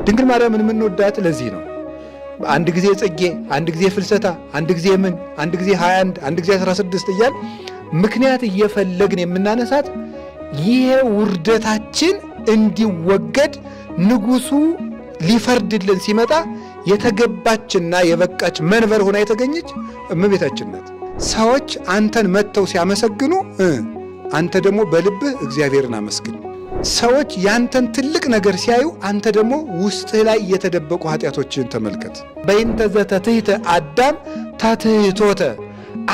ድንግል ማርያምን የምንወዳት ለዚህ ነው። አንድ ጊዜ ጽጌ፣ አንድ ጊዜ ፍልሰታ፣ አንድ ጊዜ ምን፣ አንድ ጊዜ 21፣ አንድ ጊዜ 16 እያል ምክንያት እየፈለግን የምናነሳት ይሄ ውርደታችን እንዲወገድ ንጉሱ ሊፈርድልን ሲመጣ የተገባችና የበቃች መንበር ሆና የተገኘች እመቤታችን ናት። ሰዎች አንተን መጥተው ሲያመሰግኑ አንተ ደግሞ በልብህ እግዚአብሔርን አመስግን። ሰዎች ያንተን ትልቅ ነገር ሲያዩ አንተ ደግሞ ውስጥህ ላይ የተደበቁ ኃጢአቶችን ተመልከት። በእንተ ዘተትሕተ አዳም ታትሕቶተ፣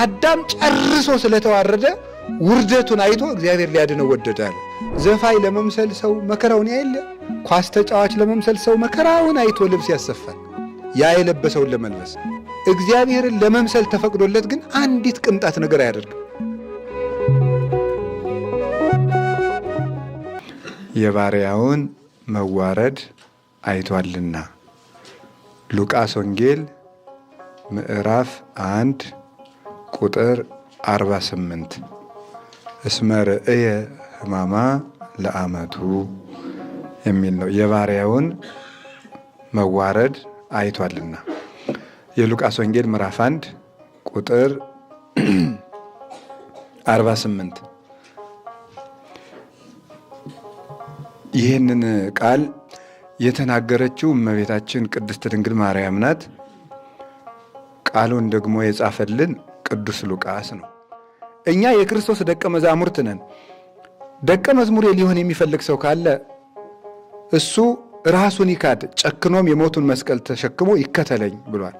አዳም ጨርሶ ስለተዋረደ ውርደቱን አይቶ እግዚአብሔር ሊያድነው ወደዳል። ዘፋኝ ለመምሰል ሰው መከራውን ያይለ፣ ኳስ ተጫዋች ለመምሰል ሰው መከራውን አይቶ ልብስ ያሰፋል፣ ያ የለበሰውን ለመልበስ። እግዚአብሔርን ለመምሰል ተፈቅዶለት ግን አንዲት ቅንጣት ነገር አያደርግም። የባሪያውን መዋረድ አይቷልና። ሉቃስ ወንጌል ምዕራፍ 1 ቁጥር 48 እስመ ርእየ ሕማማ ለአመቱ የሚል ነው። የባሪያውን መዋረድ አይቷልና። የሉቃስ ወንጌል ምዕራፍ 1 ቁጥር 48 ይህንን ቃል የተናገረችው እመቤታችን ቅድስት ድንግል ማርያም ናት። ቃሉን ደግሞ የጻፈልን ቅዱስ ሉቃስ ነው። እኛ የክርስቶስ ደቀ መዛሙርት ነን። ደቀ መዝሙሬ ሊሆን የሚፈልግ ሰው ካለ እሱ ራሱን ይካድ፣ ጨክኖም የሞቱን መስቀል ተሸክሞ ይከተለኝ ብሏል።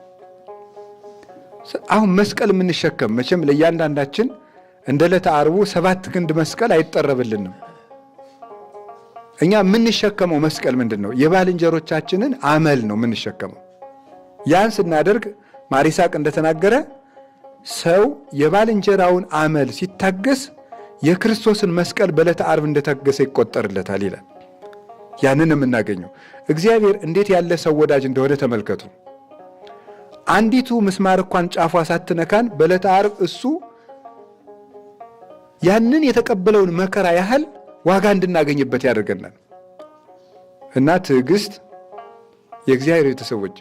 አሁን መስቀል የምንሸከም መቼም ለእያንዳንዳችን እንደ ዕለተ ዓርቡ 7 ክንድ መስቀል አይጠረብልንም። እኛ የምንሸከመው መስቀል ምንድን ነው? የባልንጀሮቻችንን አመል ነው የምንሸከመው። ያን ስናደርግ ማር ይስሐቅ እንደተናገረ ሰው የባልንጀራውን አመል ሲታገስ የክርስቶስን መስቀል በዕለተ ዓርብ እንደታገሰ ይቆጠርለታል ይላል። ያንን የምናገኘው እግዚአብሔር እንዴት ያለ ሰው ወዳጅ እንደሆነ ተመልከቱ። አንዲቱ ምስማር እንኳን ጫፏ ሳትነካን በዕለተ ዓርብ እሱ ያንን የተቀበለውን መከራ ያህል ዋጋ እንድናገኝበት ያደርገናል። እና ትዕግስት የእግዚአብሔር ቤተሰቦች፣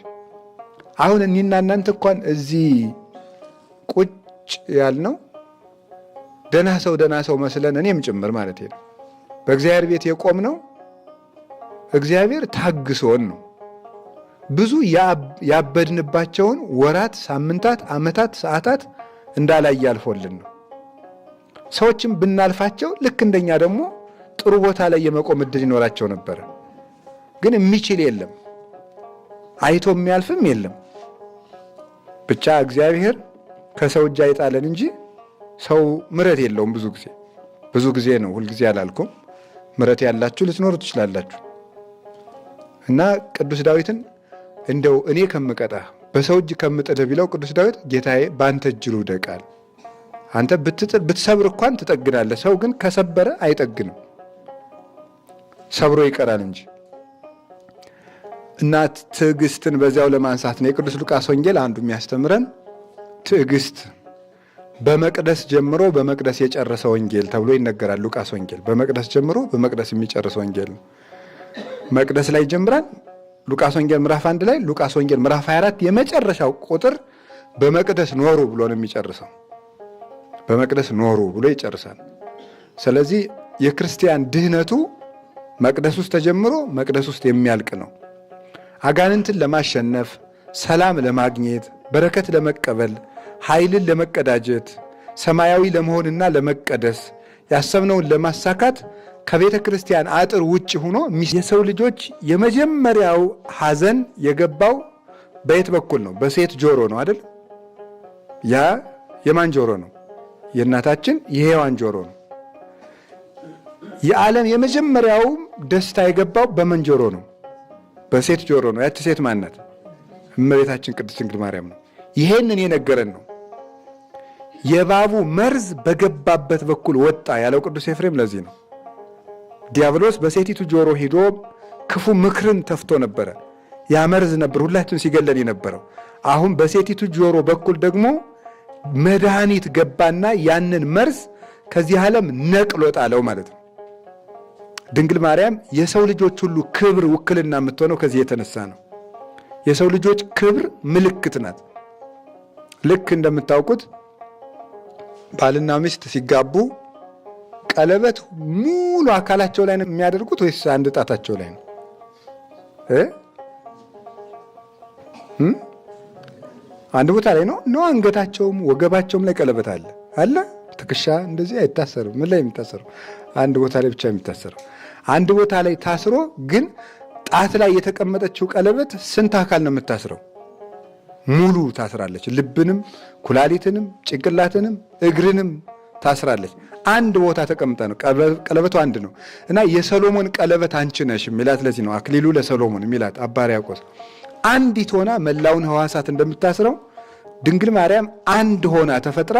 አሁን እኔና እናንተ እንኳን እዚህ ቁጭ ያልነው ደህና ሰው መስለን እኔም ጭምር ማለት ነው በእግዚአብሔር ቤት የቆምነው እግዚአብሔር ታግሶን ነው። ብዙ ያበድንባቸውን ወራት፣ ሳምንታት፣ ዓመታት፣ ሰዓታት እንዳላይ ያልፎልን ነው። ሰዎችም ብናልፋቸው ልክ እንደኛ ደግሞ ጥሩ ቦታ ላይ የመቆም እድል ይኖራቸው ነበር። ግን የሚችል የለም፣ አይቶ የሚያልፍም የለም። ብቻ እግዚአብሔር ከሰው እጅ አይጣለን እንጂ ሰው ምሕረት የለውም። ብዙ ጊዜ ነው፣ ሁልጊዜ አላልኩም። ምሕረት ያላችሁ ልትኖሩ ትችላላችሁ። እና ቅዱስ ዳዊትን እንደው እኔ ከምቀጣህ በሰው እጅ ከምጥልህ ቢለው ቅዱስ ዳዊት ጌታዬ በአንተ እጅ ልውደቃል። አንተ ብትሰብር እንኳን ትጠግናለህ። ሰው ግን ከሰበረ አይጠግንም፣ ሰብሮ ይቀራል እንጂ። እና ትዕግስትን በዚያው ለማንሳት ነው የቅዱስ ሉቃስ ወንጌል አንዱ የሚያስተምረን ትዕግስት። በመቅደስ ጀምሮ በመቅደስ የጨረሰ ወንጌል ተብሎ ይነገራል። ሉቃስ ወንጌል በመቅደስ ጀምሮ በመቅደስ የሚጨርስ ወንጌል ነው። መቅደስ ላይ ጀምራል ሉቃስ ወንጌል ምዕራፍ 1 ላይ፣ ሉቃስ ወንጌል ምዕራፍ 24 የመጨረሻው ቁጥር በመቅደስ ኖሩ ብሎ ነው የሚጨርሰው። በመቅደስ ኖሩ ብሎ ይጨርሳል። ስለዚህ የክርስቲያን ድህነቱ መቅደስ ውስጥ ተጀምሮ መቅደስ ውስጥ የሚያልቅ ነው። አጋንንትን ለማሸነፍ፣ ሰላም ለማግኘት፣ በረከት ለመቀበል፣ ኃይልን ለመቀዳጀት፣ ሰማያዊ ለመሆንና ለመቀደስ፣ ያሰብነውን ለማሳካት ከቤተ ክርስቲያን አጥር ውጭ ሆኖ የሰው ልጆች የመጀመሪያው ሐዘን የገባው በየት በኩል ነው? በሴት ጆሮ ነው አይደል? ያ የማን ጆሮ ነው? የእናታችን የሔዋን ጆሮ ነው። የዓለም የመጀመሪያው ደስታ የገባው በምን ጆሮ ነው? በሴት ጆሮ ነው። ያቺ ሴት ማናት? እመቤታችን ቅድስት ድንግል ማርያም ነው። ይሄንን የነገረን ነው። የእባቡ መርዝ በገባበት በኩል ወጣ ያለው ቅዱስ ኤፍሬም ለዚህ ነው። ዲያብሎስ በሴቲቱ ጆሮ ሄዶ ክፉ ምክርን ተፍቶ ነበረ። ያ መርዝ ነበር ሁላችን ሲገለን የነበረው። አሁን በሴቲቱ ጆሮ በኩል ደግሞ መድኃኒት ገባና ያንን መርዝ ከዚህ ዓለም ነቅሎ ጣለው ማለት ነው። ድንግል ማርያም የሰው ልጆች ሁሉ ክብር ውክልና የምትሆነው ከዚህ የተነሳ ነው። የሰው ልጆች ክብር ምልክት ናት። ልክ እንደምታውቁት ባልና ሚስት ሲጋቡ ቀለበት ሙሉ አካላቸው ላይ ነው የሚያደርጉት ወይስ አንድ ጣታቸው ላይ ነው? አንድ ቦታ ላይ ነው አንገታቸውም ወገባቸውም ላይ ቀለበት አለ። ትከሻ እንደዚህ አይታሰርም። ምን ላይ የሚታሰረው? አንድ ቦታ ላይ ብቻ የሚታሰረው። አንድ ቦታ ላይ ታስሮ ግን ጣት ላይ የተቀመጠችው ቀለበት ስንት አካል ነው የምታስረው? ሙሉ ታስራለች። ልብንም፣ ኩላሊትንም፣ ጭንቅላትንም እግርንም ታስራለች። አንድ ቦታ ተቀምጣ ነው። ቀለበቱ አንድ ነው እና የሰሎሞን ቀለበት አንቺ ነሽ የሚላት ለዚህ ነው። አክሊሉ ለሰሎሞን የሚላት አባ ሕርያቆስ አንዲት ሆና መላውን ሕዋሳት እንደምታስረው ድንግል ማርያም አንድ ሆና ተፈጥራ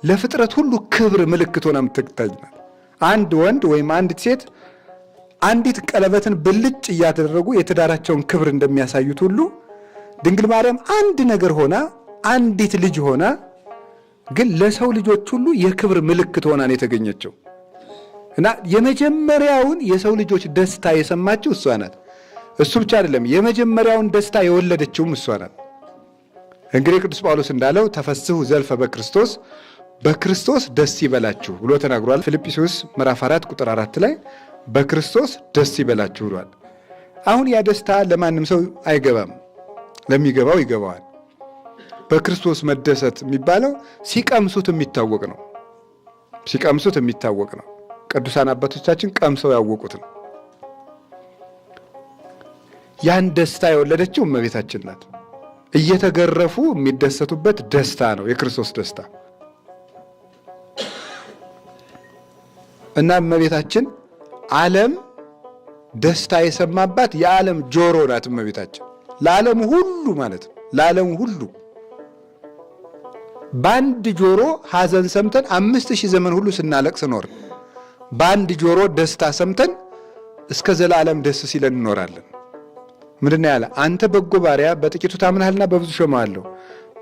ለፍጥረት ሁሉ ክብር ምልክት ሆና የምትታይ ናት። አንድ ወንድ ወይም አንዲት ሴት አንዲት ቀለበትን ብልጭ እያደረጉ የትዳራቸውን ክብር እንደሚያሳዩት ሁሉ ድንግል ማርያም አንድ ነገር ሆና አንዲት ልጅ ሆና ግን ለሰው ልጆች ሁሉ የክብር ምልክት ሆና ነው የተገኘችው እና የመጀመሪያውን የሰው ልጆች ደስታ የሰማችው እሷ ናት። እሱ ብቻ አይደለም፣ የመጀመሪያውን ደስታ የወለደችውም እሷ ናት። እንግዲህ ቅዱስ ጳውሎስ እንዳለው ተፈስሑ ዘልፈ በክርስቶስ፣ በክርስቶስ ደስ ይበላችሁ ብሎ ተናግሯል። ፊልጵስዩስ ምዕራፍ 4 ቁጥር 4 ላይ በክርስቶስ ደስ ይበላችሁ ብሏል። አሁን ያ ደስታ ለማንም ሰው አይገባም፣ ለሚገባው ይገባዋል። በክርስቶስ መደሰት የሚባለው ሲቀምሱት የሚታወቅ ነው። ሲቀምሱት የሚታወቅ ነው። ቅዱሳን አባቶቻችን ቀምሰው ያወቁት ነው። ያን ደስታ የወለደችው እመቤታችን ናት። እየተገረፉ የሚደሰቱበት ደስታ ነው የክርስቶስ ደስታ እና እመቤታችን ዓለም ደስታ የሰማባት የዓለም ጆሮ ናት። እመቤታችን ለዓለሙ ሁሉ ማለት ነው። ለዓለሙ ሁሉ በአንድ ጆሮ ሐዘን ሰምተን 5000 ዘመን ሁሉ ስናለቅስ ኖር፣ በአንድ ጆሮ ደስታ ሰምተን እስከ ዘላለም ደስ ሲለን እንኖራለን። ምንድነው ያለ? አንተ በጎ ባሪያ በጥቂቱ ታምናልና በብዙ ሾመሃለሁ፣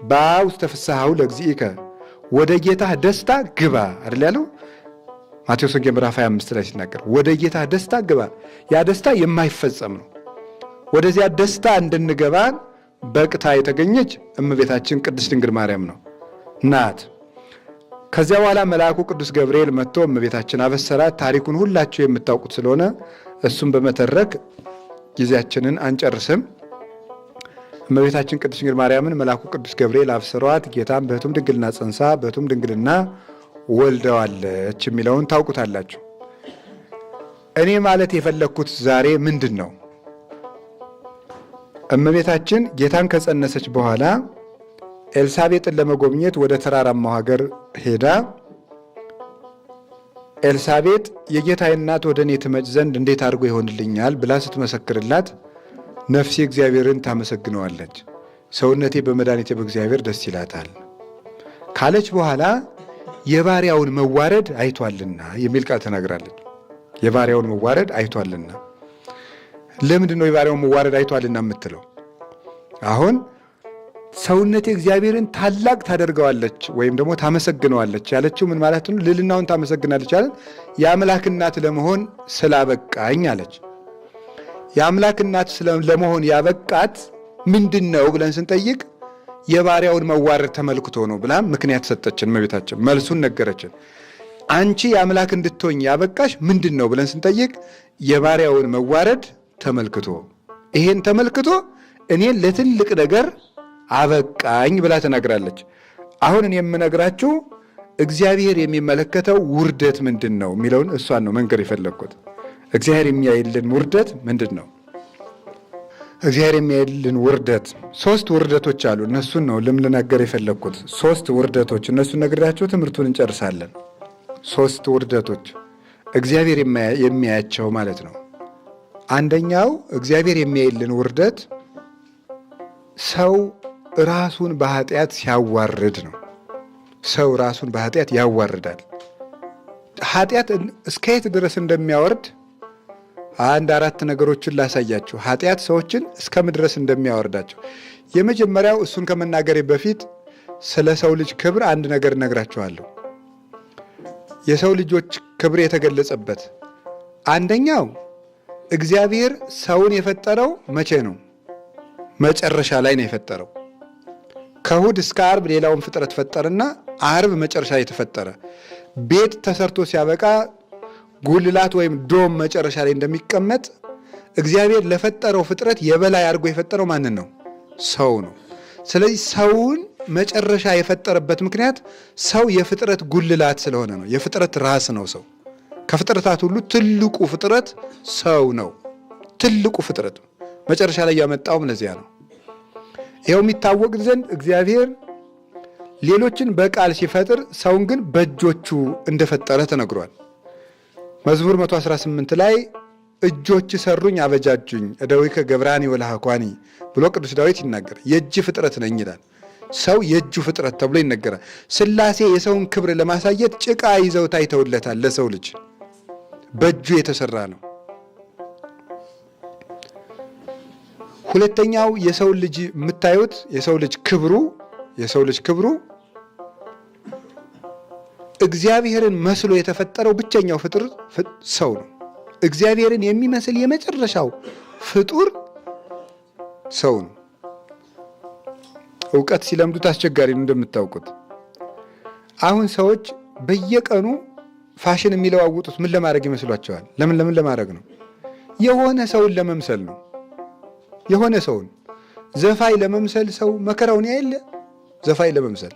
በውስተ ፍሥሓሁ ለእግዚእከ፣ ወደ ጌታህ ደስታ ግባ አይደል ያለው? ማቴዎስ ወንጌል ምዕራፍ 25 ላይ ሲናገር ወደ ጌታህ ደስታ ግባ። ያ ደስታ የማይፈጸም ነው። ወደዚያ ደስታ እንድንገባ በቅታ የተገኘች እመቤታችን ቅድስት ድንግል ማርያም ነው ናት። ከዚያ በኋላ መልአኩ ቅዱስ ገብርኤል መጥቶ እመቤታችን አበሰራት። ታሪኩን ሁላችሁ የምታውቁት ስለሆነ እሱም በመተረክ ጊዜያችንን አንጨርስም። እመቤታችን ቅድስት ድንግል ማርያምን መልአኩ ቅዱስ ገብርኤል አብስሯት ጌታን በሕቱም ድንግልና ጸንሳ በሕቱም ድንግልና ወልደዋለች የሚለውን ታውቁታላችሁ። እኔ ማለት የፈለግኩት ዛሬ ምንድን ነው? እመቤታችን ጌታን ከጸነሰች በኋላ ኤልሳቤጥን ለመጎብኘት ወደ ተራራማው ሀገር ሄዳ ኤልሳቤጥ የጌታዬ እናት ወደ እኔ ትመጭ ዘንድ እንዴት አድርጎ ይሆንልኛል ብላ ስትመሰክርላት ነፍሴ እግዚአብሔርን ታመሰግነዋለች፣ ሰውነቴ በመድኃኒቴ በእግዚአብሔር ደስ ይላታል ካለች በኋላ የባሪያውን መዋረድ አይቷልና የሚል ቃል ተናግራለች። የባሪያውን መዋረድ አይቷልና። ለምንድን ነው የባሪያውን መዋረድ አይቷልና የምትለው? አሁን ሰውነቴ እግዚአብሔርን ታላቅ ታደርገዋለች ወይም ደግሞ ታመሰግነዋለች ያለችው ምን ማለት ነው? ልዕልናውን ታመሰግናለች አለ። የአምላክ እናት ለመሆን ስላበቃኝ አለች። የአምላክ እናት ለመሆን ያበቃት ምንድን ነው ብለን ስንጠይቅ የባሪያውን መዋረድ ተመልክቶ ነው ብላ ምክንያት ሰጠችን። እመቤታችን መልሱን ነገረችን። አንቺ የአምላክ እንድትሆኝ ያበቃሽ ምንድን ነው ብለን ስንጠይቅ የባሪያውን መዋረድ ተመልክቶ፣ ይሄን ተመልክቶ እኔን ለትልቅ ነገር አበቃኝ ብላ ተናግራለች። አሁን እኔ የምነግራችሁ እግዚአብሔር የሚመለከተው ውርደት ምንድን ነው የሚለውን እሷን ነው መንገር የፈለግኩት። እግዚአብሔር የሚያይልን ውርደት ምንድን ነው? እግዚአብሔር የሚያይልን ውርደት 3 ውርደቶች አሉ። እነሱን ነው ልነገር የፈለግኩት። 3 ውርደቶች፣ እነሱን ነግራችሁ ትምህርቱን እንጨርሳለን። 3 ውርደቶች እግዚአብሔር የሚያያቸው ማለት ነው። አንደኛው እግዚአብሔር የሚያይልን ውርደት ሰው ራሱን በኃጢአት ሲያዋርድ ነው። ሰው ራሱን በኃጢአት ያዋርዳል። ኃጢአት እስከ የት ድረስ እንደሚያወርድ 4 ነገሮችን ላሳያችሁ። ኃጢአት ሰዎችን እስከምን ድረስ እንደሚያወርዳቸው። የመጀመሪያው እሱን ከመናገሬ በፊት ስለ ሰው ልጅ ክብር አንድ ነገር እነግራችኋለሁ። የሰው ልጆች ክብር የተገለጸበት አንደኛው እግዚአብሔር ሰውን የፈጠረው መቼ ነው? መጨረሻ ላይ ነው የፈጠረው። ከእሑድ እስከ ዓርብ ሌላውን ፍጥረት ፈጠረና ዓርብ መጨረሻ ላይ ተፈጠረ። ቤት ተሰርቶ ሲያበቃ ጉልላት ወይም ዶም መጨረሻ ላይ እንደሚቀመጥ እግዚአብሔር ለፈጠረው ፍጥረት የበላይ አድርጎ የፈጠረው ማንን ነው? ሰው ነው። ስለዚህ ሰውን መጨረሻ የፈጠረበት ምክንያት ሰው የፍጥረት ጉልላት ስለሆነ ነው። የፍጥረት ራስ ነው ሰው። ከፍጥረታት ሁሉ ትልቁ ፍጥረት ሰው ነው። ትልቁ ፍጥረት መጨረሻ ላይ ያመጣውም ለዚያ ነው። ይኸው የሚታወቅ ዘንድ እግዚአብሔር ሌሎችን በቃል ሲፈጥር ሰውን ግን በእጆቹ እንደፈጠረ ተነግሯል። መዝሙር 118 ላይ እጆች ሰሩኝ አበጃጁኝ እደዊከ ገብራኒ ወለሃኳኒ ብሎ ቅዱስ ዳዊት ይናገር። የእጅ ፍጥረት ነኝ ይላል። ሰው የእጁ ፍጥረት ተብሎ ይነገራል። ሥላሴ የሰውን ክብር ለማሳየት ጭቃ ይዘው ታይተውለታል። ለሰው ልጅ በእጁ የተሰራ ነው። ሁለተኛው የሰው ልጅ የምታዩት የሰው ልጅ ክብሩ እግዚአብሔርን መስሎ የተፈጠረው ብቸኛው ፍጡር ሰው ነው። እግዚአብሔርን የሚመስል የመጨረሻው ፍጡር ሰው ነው። እውቀት ሲለምዱት አስቸጋሪ ነው እንደምታውቁት። አሁን ሰዎች በየቀኑ ፋሽን የሚለዋውጡት ምን ለማድረግ ይመስሏቸዋል? ለምን ለማድረግ ነው? የሆነ ሰውን ለመምሰል ነው። የሆነ ሰውን ዘፋኝ ለመምሰል ሰው መከራውን ያይለ ዘፋኝ ለመምሰል፣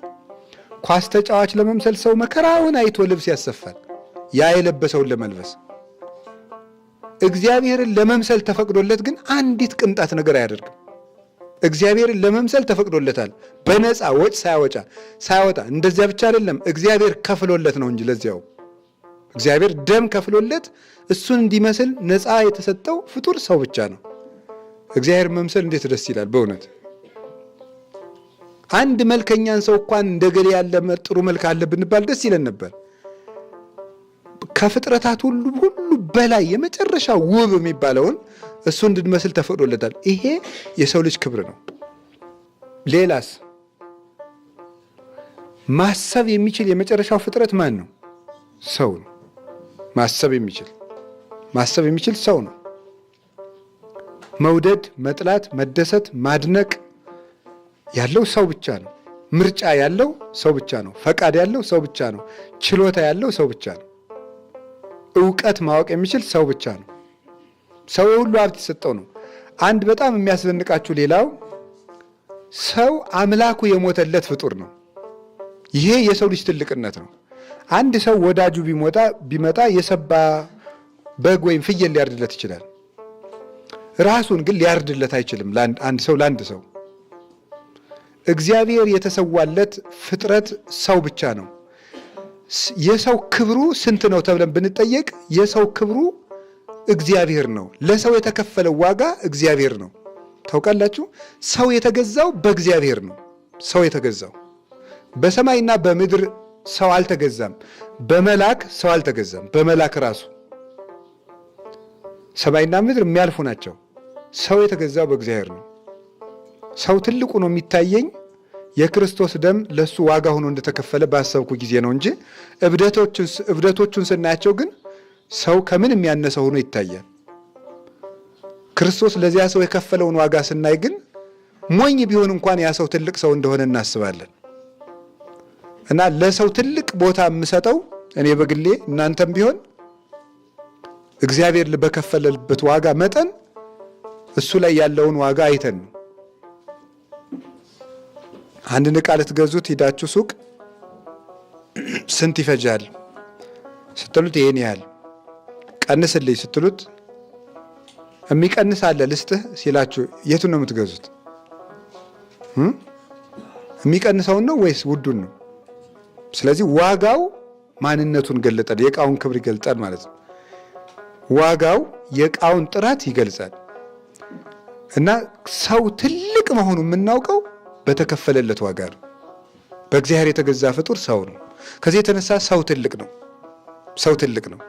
ኳስ ተጫዋች ለመምሰል ሰው መከራውን አይቶ ልብስ ያሰፋል፣ ያ የለበሰውን ለመልበስ። እግዚአብሔርን ለመምሰል ተፈቅዶለት ግን አንዲት ቅንጣት ነገር አያደርግም። እግዚአብሔርን ለመምሰል ተፈቅዶለታል በነፃ ወጭ ሳያወጣ። እንደዚያ ብቻ አይደለም፣ እግዚአብሔር ከፍሎለት ነው እንጂ ለዚያው እግዚአብሔር ደም ከፍሎለት እሱን እንዲመስል ነፃ የተሰጠው ፍጡር ሰው ብቻ ነው። እግዚአብሔር መምሰል እንዴት ደስ ይላል በእውነት። አንድ መልከኛን ሰው እንኳን እንደገሌ ያለ ጥሩ መልክ አለ ብንባል ደስ ይለን ነበር። ከፍጥረታት ሁሉ በላይ የመጨረሻ ውብ የሚባለውን እሱ እንድንመስል ተፈቅዶለታል። ይሄ የሰው ልጅ ክብር ነው። ሌላስ ማሰብ የሚችል የመጨረሻው ፍጥረት ማን ነው? ሰው ነው። ማሰብ የሚችል ሰው ነው። መውደድ፣ መጥላት፣ መደሰት፣ ማድነቅ ያለው ሰው ብቻ ነው። ምርጫ ያለው ሰው ብቻ ነው። ፈቃድ ያለው ሰው ብቻ ነው። ችሎታ ያለው ሰው ብቻ ነው። እውቀት ማወቅ የሚችል ሰው ብቻ ነው። ሰው የሁሉ ሀብት የሰጠው ነው። አንድ በጣም የሚያስደንቃችሁ ሌላው ሰው አምላኩ የሞተለት ፍጡር ነው። ይሄ የሰው ልጅ ትልቅነት ነው። አንድ ሰው ወዳጁ ቢመጣ የሰባ በግ ወይም ፍየል ሊያርድለት ይችላል። ራሱን ግን ሊያርድለት አይችልም። ለአንድ ሰው እግዚአብሔር የተሰዋለት ፍጥረት ሰው ብቻ ነው። የሰው ክብሩ ስንት ነው ተብለን ብንጠየቅ የሰው ክብሩ እግዚአብሔር ነው። ለሰው የተከፈለው ዋጋ እግዚአብሔር ነው። ታውቃላችሁ፣ ሰው የተገዛው በእግዚአብሔር ነው። ሰው የተገዛው በሰማይና በምድር ሰው አልተገዛም። በመላክ ሰው አልተገዛም። በመላክ ራሱ ሰማይና ምድር የሚያልፉ ናቸው። ሰው የተገዛው በእግዚአብሔር ነው። ሰው ትልቁ ነው የሚታየኝ የክርስቶስ ደም ለሱ ዋጋ ሆኖ እንደተከፈለ ባሰብኩ ጊዜ ነው እንጂ እብደቶቹን ስናያቸው ግን ሰው ከምን የሚያነሰ ሆኖ ይታያል። ክርስቶስ ለዚያ ሰው የከፈለውን ዋጋ ስናይ ግን ሞኝ ቢሆን እንኳን ያ ሰው ትልቅ ሰው እንደሆነ እናስባለን። እና ለሰው ትልቅ ቦታ የምሰጠው እኔ በግሌ እናንተም ቢሆን እግዚአብሔር በከፈለበት ዋጋ መጠን እሱ ላይ ያለውን ዋጋ አይተን ነው። አንድ ዕቃ ልትገዙት ሂዳችሁ ሱቅ ስንት ይፈጃል ስትሉት ይሄን ያህል ቀንስልኝ ስትሉት የሚቀንስ አለ ልስጥህ ሲላችሁ የቱን ነው የምትገዙት? የሚቀንሰውን ነው ወይስ ውዱን ነው? ስለዚህ ዋጋው ማንነቱን ገለጣል። የዕቃውን ክብር ይገልጣል ማለት ነው። ዋጋው የዕቃውን ጥራት ይገልጻል። እና ሰው ትልቅ መሆኑ የምናውቀው በተከፈለለት ዋጋ ነው። በእግዚአብሔር የተገዛ ፍጡር ሰው ነው። ከዚህ የተነሳ ሰው ትልቅ ነው።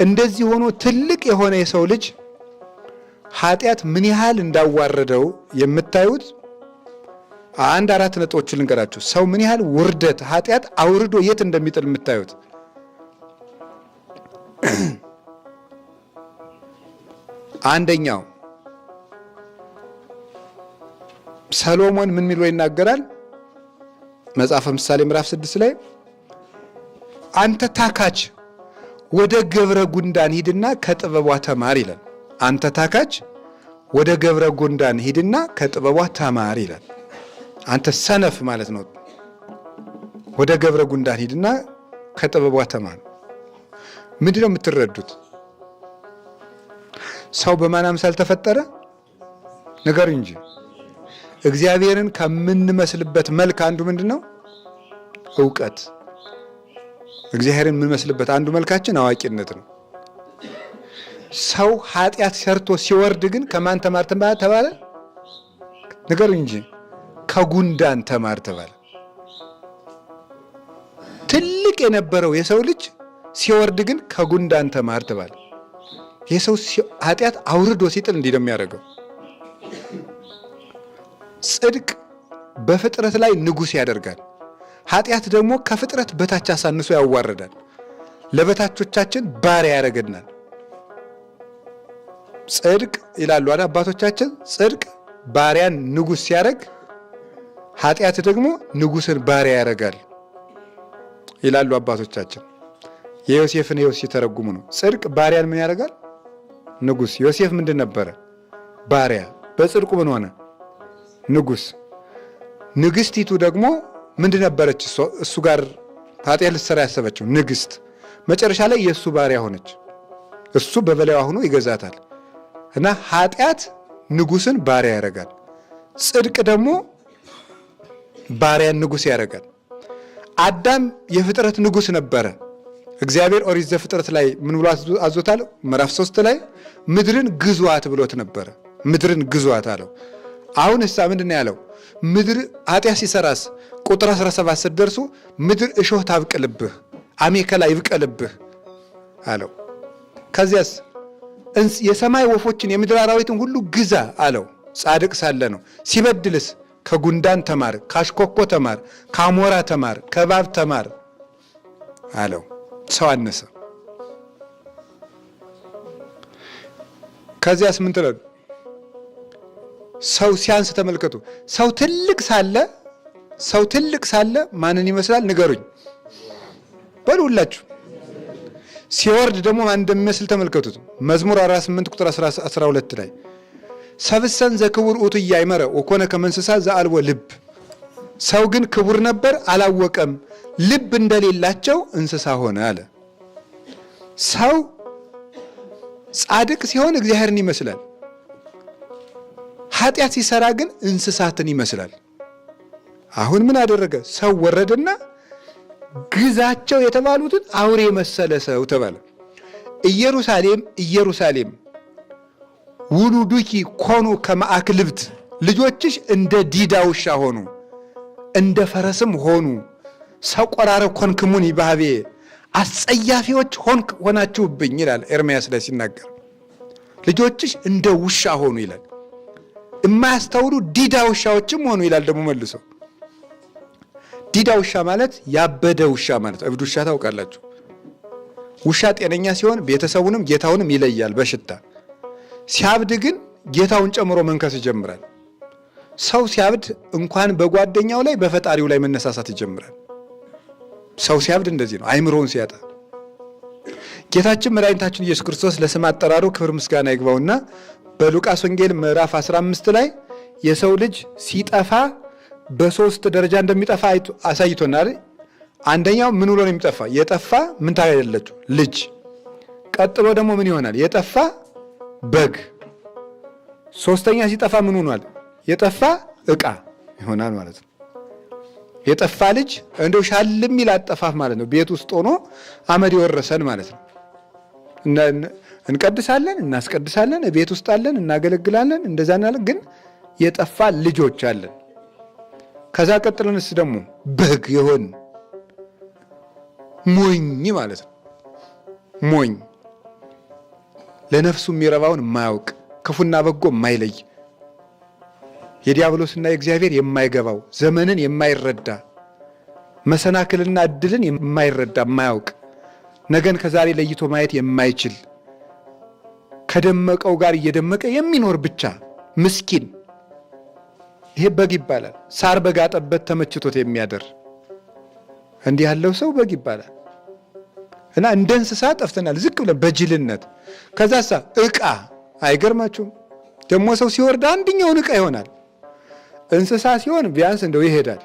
እንደዚህ ሆኖ ትልቅ የሆነ የሰው ልጅ ኃጢአት ምን ያህል እንዳዋረደው የምታዩት አንድ አራት ነጥቦችን ልንገራችሁ። ሰው ምን ያህል ውርደት ኃጢአት አውርዶ የት እንደሚጥል የምታዩት አንደኛው ሰሎሞን ምን ሚሎ ይናገራል? መጽሐፈ ምሳሌ ምዕራፍ 6 ላይ አንተ ታካች ወደ ገብረ ጉንዳን ሂድና ከጥበቧ ተማር ይላል። አንተ ታካች ወደ ገብረ ጉንዳን ሂድና ከጥበቧ ተማር ይላል። አንተ ሰነፍ ማለት ነው። ወደ ገብረ ጉንዳን ሂድና ከጥበቧ ተማር። ምንድነው የምትረዱት? ሰው በማን አምሳል ተፈጠረ? ነገር እንጂ እግዚአብሔርን ከምንመስልበት መልክ አንዱ ምንድነው? ዕውቀት። እግዚአብሔርን የምንመስልበት አንዱ መልካችን አዋቂነት ነው። ሰው ኃጢአት ሰርቶ ሲወርድ ግን ከማን ተማር ተባለ? ነገር እንጂ ከጉንዳን ተማር ተባለ። ትልቅ የነበረው የሰው ልጅ ሲወርድ ግን ከጉንዳን ተማር ተባለ። የሰው ኃጢአት አውርዶ ሲጥል እንዲህ ነው የሚያደርገው። ጽድቅ በፍጥረት ላይ ንጉሥ ያደርጋል። ኃጢአት ደግሞ ከፍጥረት በታች አሳንሶ ያዋርዳል። ለበታቾቻችን ባሪያ ያደርገናል። ጽድቅ ይላሉ አይደል አባቶቻችን፣ ጽድቅ ባሪያን ንጉሥ ሲያደርግ፣ ኃጢአት ደግሞ ንጉሥን ባሪያ ያደርጋል ይላሉ አባቶቻችን። የዮሴፍን ሕይወት ሲተረጉሙ ነው። ጽድቅ ባሪያን ምን ያደርጋል? ንጉሥ። ዮሴፍ ምንድን ነበረ? ባሪያ። በጽድቁ ምን ሆነ? ንጉሥ። ንግሥቲቱ ደግሞ ምንድን ነበረች? እሱ ጋር ኃጢአት ልትሰራ ያሰበችው ንግሥት። መጨረሻ ላይ የእሱ ባሪያ ሆነች። እሱ በበላይዋ ሆኖ ይገዛታል። እና ኃጢአት ንጉሥን ባሪያ ያደርጋል። ጽድቅ ደግሞ ባሪያን ንጉሥ ያደርጋል። አዳም የፍጥረት ንጉሥ ነበረ። እግዚአብሔር ኦሪት ዘፍጥረት ላይ ምን ብሎ አዞታል? ምዕራፍ 3 ላይ ምድርን ግዟት ብሎት ነበረ። ምድርን ግዟት አለው። አሁን እሳ ምንድን ነው ያለው? ምድር ኃጢአት ሲሰራስ ቁጥር 17 ስትደርሱ ምድር እሾህ ታብቅልብህ፣ አሜከላ ይብቀልብህ አለው። ከዚያስ የሰማይ ወፎችን የምድር አራዊትን ሁሉ ግዛ አለው። ጻድቅ ሳለ ነው። ሲበድልስ ከጉንዳን ተማር፣ ካሽኮኮ ተማር፣ ከአሞራ ተማር፣ ከእባብ ተማር አለው። ሰው አነሰ። ከዚያስ ምን ትላሉ? ሰው ሲያንስ ተመልከቱ። ሰው ትልቅ ሳለ ማንን ይመስላል? ንገሩኝ በሉ ሁላችሁ። ሲወርድ ደግሞ ማን እንደሚመስል ተመልከቱት። መዝሙር 48 ቁጥር 12 ላይ ሰብሰን ዘክቡር ውእቱ ኢያእመረ ወኮነ ከመ እንስሳ ዘአልቦ ልብ። ሰው ግን ክቡር ነበር አላወቀም፣ ልብ እንደሌላቸው እንስሳ ሆነ አለ። ሰው ጻድቅ ሲሆን እግዚአብሔርን ይመስላል። ኃጢአት ሲሰራ ግን እንስሳትን ይመስላል። አሁን ምን አደረገ? ሰው ወረደና ግዛቸው የተባሉትን አውሬ መሰለ ሰው ተባለ። ኢየሩሳሌም ኢየሩሳሌም ውሉዱኪ ኮኑ ከመ አክልብት፣ ልጆችሽ እንደ ዲዳ ውሻ ሆኑ፣ እንደ ፈረስም ሆኑ። ሰቆራረ ኮንክሙኒ ባህቤ፣ አስጸያፊዎች ሆናችሁብኝ ይላል ኤርምያስ ላይ ሲናገር። ልጆችሽ እንደ ውሻ ሆኑ ይላል። የማያስተውሉ ዲዳ ውሻዎችም ሆኑ ይላል ደግሞ መልሶ። ዲዳ ውሻ ማለት ያበደ ውሻ ማለት። እብድ ውሻ ታውቃላችሁ። ውሻ ጤነኛ ሲሆን ቤተሰቡንም ጌታውንም ይለያል በሽታ። ሲያብድ ግን ጌታውን ጨምሮ መንከስ ይጀምራል። ሰው ሲያብድ እንኳን በጓደኛው ላይ በፈጣሪው ላይ መነሳሳት ይጀምራል። ሰው ሲያብድ እንደዚህ ነው፣ አይምሮውን ሲያጣ። ጌታችን መድኃኒታችን ኢየሱስ ክርስቶስ ለስም አጠራሩ ክብር ምስጋና ይግባውና በሉቃስ ወንጌል ምዕራፍ 15 ላይ የሰው ልጅ ሲጠፋ በሶስት ደረጃ እንደሚጠፋ አሳይቶናል። አንደኛው ምን ብሎ ነው የሚጠፋ? የጠፋ ምን ታያለችው? ልጅ። ቀጥሎ ደግሞ ምን ይሆናል? የጠፋ በግ። ሶስተኛ ሲጠፋ ምን ሆኗል? የጠፋ ዕቃ ይሆናል ማለት ነው። የጠፋ ልጅ እንደው ሻልም ይል አጠፋፍ ማለት ነው። ቤት ውስጥ ሆኖ አመድ የወረሰን ማለት ነው። እንቀድሳለን፣ እናስቀድሳለን፣ ቤት ውስጥ አለን፣ እናገለግላለን፣ እንደዛ እናለን። ግን የጠፋ ልጆች አለን። ከዛ ቀጥለንስ ደግሞ በግ የሆን ሞኝ ማለት ነው። ሞኝ ለነፍሱ የሚረባውን የማያውቅ ክፉና በጎ የማይለይ የዲያብሎስና የእግዚአብሔር የማይገባው ዘመንን የማይረዳ መሰናክልና እድልን የማይረዳ የማያውቅ ነገን ከዛሬ ለይቶ ማየት የማይችል ከደመቀው ጋር እየደመቀ የሚኖር ብቻ ምስኪን፣ ይሄ በግ ይባላል። ሳር በጋጠበት ተመችቶት የሚያደር እንዲህ ያለው ሰው በግ ይባላል። እና እንደ እንስሳ ጠፍተናል ዝቅ ብለን በጅልነት። ከዛሳ ዕቃ አይገርማችሁም? ደግሞ ሰው ሲወርድ አንድኛውን ዕቃ ይሆናል። እንስሳ ሲሆን ቢያንስ እንደው ይሄዳል።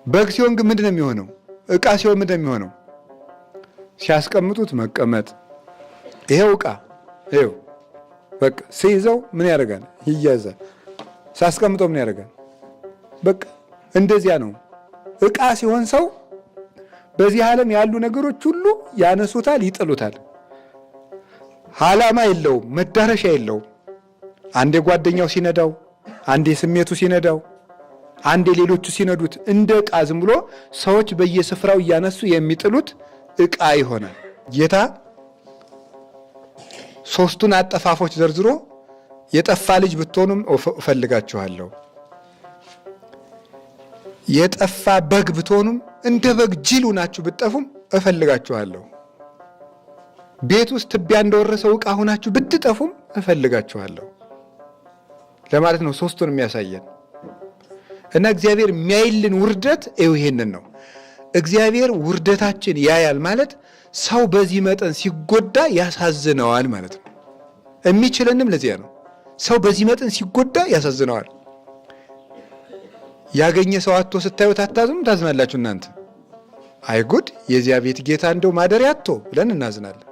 በግ ሲሆን ግን ምንድን ነው የሚሆነው? ዕቃ ሲሆን ምንድን ነው የሚሆነው? ሲያስቀምጡት መቀመጥ። ይሄው ዕቃ ይሄው በቃ ሲይዘው ምን ያደርጋል? ይያዛል። ሲያስቀምጠው ምን ያደርጋል? በቃ እንደዚያ ነው። ዕቃ ሲሆን ሰው በዚህ ዓለም ያሉ ነገሮች ሁሉ ያነሱታል፣ ይጥሉታል። ዓላማ የለውም፣ መዳረሻ የለውም። አንዴ ጓደኛው ሲነዳው፣ አንዴ ስሜቱ ሲነዳው፣ አንዴ ሌሎቹ ሲነዱት እንደ ዕቃ ዝም ብሎ ሰዎች በየስፍራው እያነሱ የሚጥሉት ዕቃ ይሆናል። ጌታ ሦስቱን አጠፋፎች ዘርዝሮ የጠፋ ልጅ ብትሆኑም እፈልጋችኋለሁ፣ የጠፋ በግ ብትሆኑም እንደ በግ ጅሉ ናችሁ ብትጠፉም እፈልጋችኋለሁ፣ ቤት ውስጥ ትቢያ እንደወረሰው ዕቃ ሆናችሁ ብትጠፉም እፈልጋችኋለሁ ለማለት ነው። ሦስቱን የሚያሳየን እና እግዚአብሔር የሚያይልን ውርደት ይሄንን ነው። እግዚአብሔር ውርደታችን ያያል ማለት ሰው በዚህ መጠን ሲጎዳ ያሳዝነዋል ማለት ነው። የሚችለንም ለዚያ ነው። ሰው በዚህ መጠን ሲጎዳ ያሳዝነዋል። ያገኘ ሰው አጥቶ ስታዩት አታዝኑም? ታዝናላችሁ እናንተ? አይጉድ የዚያ ቤት ጌታ እንደው ማደሪያ አጥቶ ብለን እናዝናለን።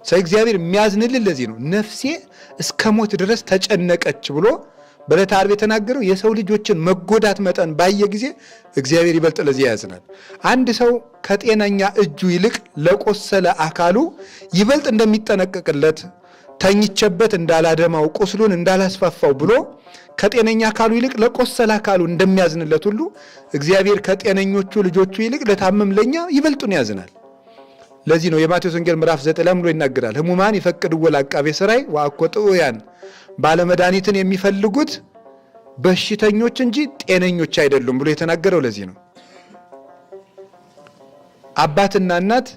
ሰው እግዚአብሔር የሚያዝንልን ለዚህ ነው። ነፍሴ እስከ ሞት ድረስ ተጨነቀች ብሎ በዕለተ ዓርብ የተናገረው የሰው ልጆችን መጎዳት መጠን ባየ ጊዜ እግዚአብሔር ይበልጥ ለዚህ ያዝናል። አንድ ሰው ከጤነኛ እጁ ይልቅ ለቆሰለ አካሉ ይበልጥ እንደሚጠነቀቅለት፣ ተኝቼበት እንዳላደማው ቁስሉን እንዳላስፋፋው ብሎ ከጤነኛ አካሉ ይልቅ ለቆሰለ አካሉ እንደሚያዝንለት ሁሉ እግዚአብሔር ከጤነኞቹ ልጆቹ ይልቅ ለታመም ለኛ ይበልጡን ያዝናል። ለዚህ ነው የማቴዎስ ወንጌል ምዕራፍ 9 ላይ ብሎ ይናገራል። ሕሙማን ይፈቅድዎ ለዐቃቤ ሥራይ ወአኮ ጥዑያን፣ ባለመድኃኒትን የሚፈልጉት በሽተኞች እንጂ ጤነኞች አይደሉም ብሎ የተናገረው ለዚህ ነው። አባትና እናት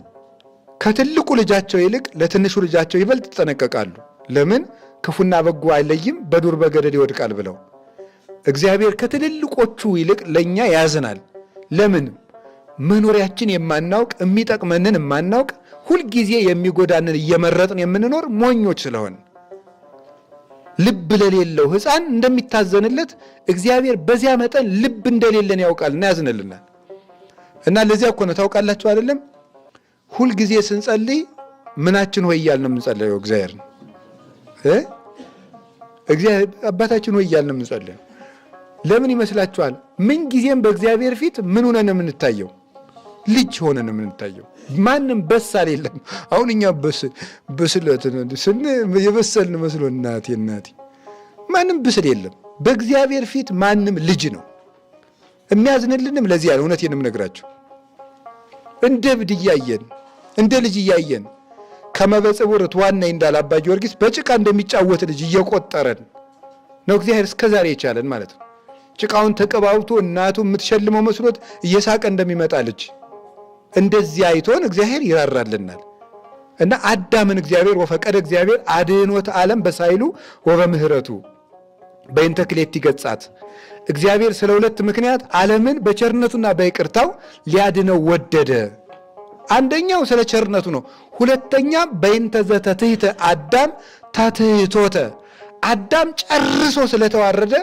ከትልቁ ልጃቸው ይልቅ ለትንሹ ልጃቸው ይበልጥ ይጠነቀቃሉ። ለምን? ክፉና በጎ አይለይም፣ በዱር በገደል ይወድቃል ብለው። እግዚአብሔር ከትልልቆቹ ይልቅ ለኛ ያዝናል። ለምን? መኖሪያችን የማናውቅ የሚጠቅመንን የማናውቅ ሁልጊዜ የሚጎዳንን እየመረጥን የምንኖር ሞኞች ስለሆን ልብ ለሌለው ሕፃን እንደሚታዘንለት እግዚአብሔር በዚያ መጠን ልብ እንደሌለን ያውቃልና ያዝንልናል። እና ለዚያ እኮ ነው ታውቃላችሁ አይደለም? ሁልጊዜ ስንጸልይ ምናችን ሆይ እያልን ነው የምንጸልየው። እግዚአብሔር አባታችን ሆይ እያልን ነው የምንጸልየው። ለምን ይመስላችኋል? ምን ጊዜም በእግዚአብሔር ፊት ምን ሆነን ነው የምንታየው? ልጅ ሆነን ነው የምንታየው። ማንም በሳል የለም። አሁን እኛ በስለት የበሰልን መስሎ እናቴ ማንም ብስል የለም። በእግዚአብሔር ፊት ማንም ልጅ ነው። የሚያዝንልንም ለዚያ ነው። እውነቴን የምነግራችሁ እንደ እብድ እያየን እንደ ልጅ እያየን ከመበጽውር ትዋናይ እንዳለ አባ ጊዮርጊስ በጭቃ እንደሚጫወት ልጅ እየቆጠረን ነው እግዚአብሔር እስከዛሬ የቻለን ማለት ነው። ጭቃውን ተቀባብቶ እናቱ የምትሸልመው መስሎት እየሳቀ እንደሚመጣ ልጅ እንደዚህ አይቶን እግዚአብሔር ይራራልናል። እና አዳምን እግዚአብሔር ወፈቀደ እግዚአብሔር አድኅኖተ ዓለም በሳይሉ ወበምህረቱ በእንተ ክልኤቲ ገጻት፣ እግዚአብሔር ስለ ሁለት ምክንያት ዓለምን በቸርነቱና በይቅርታው ሊያድነው ወደደ። አንደኛው ስለ ቸርነቱ ነው። ሁለተኛ በእንተ ዘተትሕተ አዳም ተትሕቶተ፣ አዳም ጨርሶ ስለተዋረደ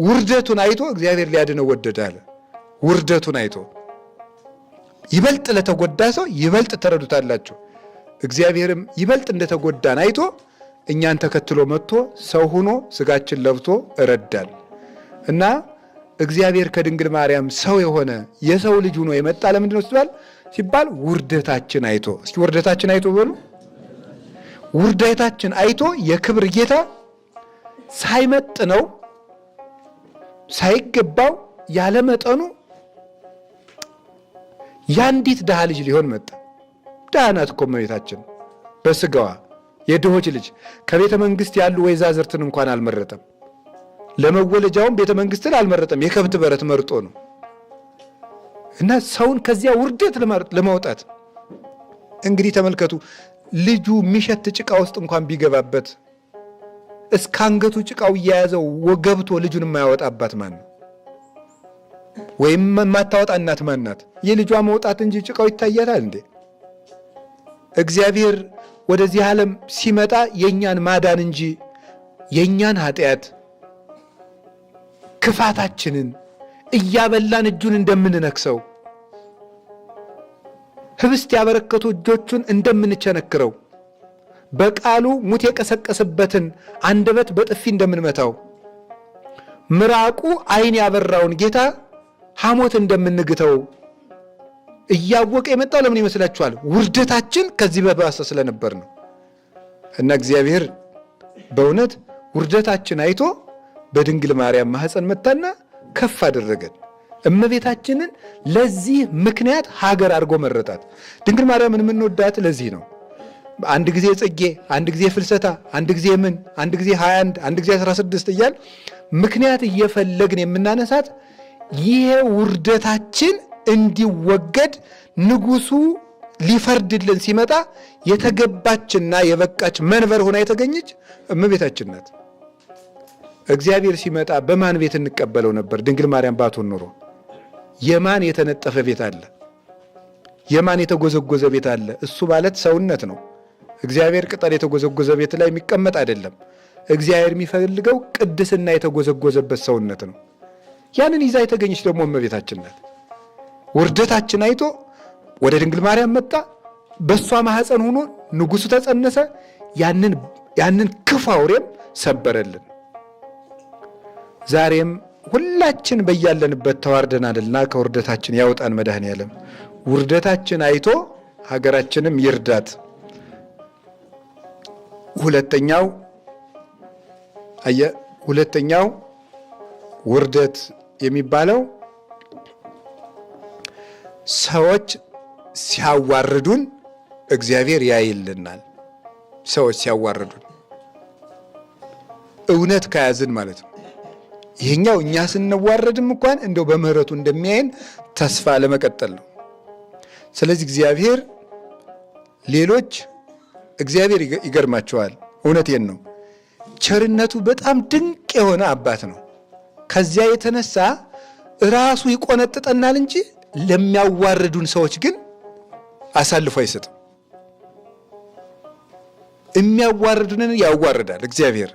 ውርደቱን አይቶ እግዚአብሔር ሊያድነው ወደደ አለ። ውርደቱን አይቶ ይበልጥ ለተጎዳ ሰው ይበልጥ ተረዱታላችሁ። እግዚአብሔርም ይበልጥ እንደተጎዳን አይቶ እኛን ተከትሎ መጥቶ ሰው ሆኖ ስጋችን ለብቶ እረዳል። እና እግዚአብሔር ከድንግል ማርያም ሰው የሆነ የሰው ልጅ ሆኖ የመጣ ለምንድን ነው ሲባል ውርደታችን አይቶ። እስኪ ውርደታችን አይቶ በሉ። ውርደታችን አይቶ የክብር ጌታ ሳይመጥነው ሳይገባው ያለ መጠኑ ያንዲት ድሃ ልጅ ሊሆን መጣ። ድሃ ናት እኮ እመቤታችን በስጋዋ የድሆች ልጅ። ከቤተ መንግስት ያሉ ወይዛዝርትን እንኳን አልመረጠም። ለመወለጃውም ቤተ መንግስትን አልመረጠም። የከብት በረት መርጦ ነው። እና ሰውን ከዚያ ውርደት ለማውጣት እንግዲህ ተመልከቱ። ልጁ የሚሸት ጭቃ ውስጥ እንኳን ቢገባበት እስከ አንገቱ ጭቃው እየያዘው ገብቶ ልጁን የማያወጣባት ማን ነው? ወይም የማታወጣ እናት ማን ናት? የልጇ መውጣት እንጂ ጭቃው ይታያታል እንዴ? እግዚአብሔር ወደዚህ ዓለም ሲመጣ የእኛን ማዳን እንጂ የእኛን ኃጢአት ክፋታችንን እያበላን እጁን እንደምንነክሰው ህብስት ያበረከቱ እጆቹን እንደምንቸነክረው በቃሉ ሙት የቀሰቀሰበትን አንደበት በጥፊ እንደምንመታው ምራቁ ዓይን ያበራውን ጌታ ሐሞት እንደምንግተው እያወቀ የመጣው ለምን ይመስላችኋል? ውርደታችን ከዚህ በባሰ ስለነበር ነው። እና እግዚአብሔር በእውነት ውርደታችን አይቶ በድንግል ማርያም ማኅፀን መታና ከፍ አደረገን። እመቤታችንን ለዚህ ምክንያት ሀገር አድርጎ መረጣት። ድንግል ማርያምን የምንወዳት ለዚህ ነው። አንድ ጊዜ ጽጌ፣ አንድ ጊዜ ፍልሰታ፣ አንድ ጊዜ ምን፣ አንድ ጊዜ 21፣ አንድ ጊዜ 16 እያል ምክንያት እየፈለግን የምናነሳት ይሄ ውርደታችን እንዲወገድ ንጉሱ ሊፈርድልን ሲመጣ የተገባችና የበቃች መንበር ሆና የተገኘች እመቤታችን ናት። እግዚአብሔር ሲመጣ በማን ቤት እንቀበለው ነበር? ድንግል ማርያም ባትሆን ኖሮ የማን የተነጠፈ ቤት አለ? የማን የተጎዘጎዘ ቤት አለ? እሱ ማለት ሰውነት ነው። እግዚአብሔር ቅጠል የተጎዘጎዘ ቤት ላይ የሚቀመጥ አይደለም። እግዚአብሔር የሚፈልገው ቅድስና የተጎዘጎዘበት ሰውነት ነው። ያንን ይዛ የተገኘች ደግሞ እመቤታችን ናት። ውርደታችን አይቶ ወደ ድንግል ማርያም መጣ። በእሷ ማኅፀን ሆኖ ንጉሡ ተጸነሰ። ያንን ክፉ አውሬም ሰበረልን። ዛሬም ሁላችን በያለንበት ተዋርደናልና ከውርደታችን ያውጣን መድኃኔዓለም። ውርደታችን አይቶ ሀገራችንም ይርዳት። ሁለተኛው ውርደት የሚባለው ሰዎች ሲያዋርዱን እግዚአብሔር ያይልናል። ሰዎች ሲያዋርዱን እውነት ከያዝን ማለት ነው። ይሄኛው እኛ ስንዋረድም እንኳን እንደው በምህረቱ እንደሚያየን ተስፋ ለመቀጠል ነው። ስለዚህ እግዚአብሔር ይገርማቸዋል። እውነቴን ነው። ቸርነቱ በጣም ድንቅ የሆነ አባት ነው። ከዚያ የተነሳ ራሱ ይቆነጥጠናል እንጂ ለሚያዋርዱን ሰዎች ግን አሳልፎ አይሰጥም። የሚያዋርዱንን ያዋርዳል እግዚአብሔር።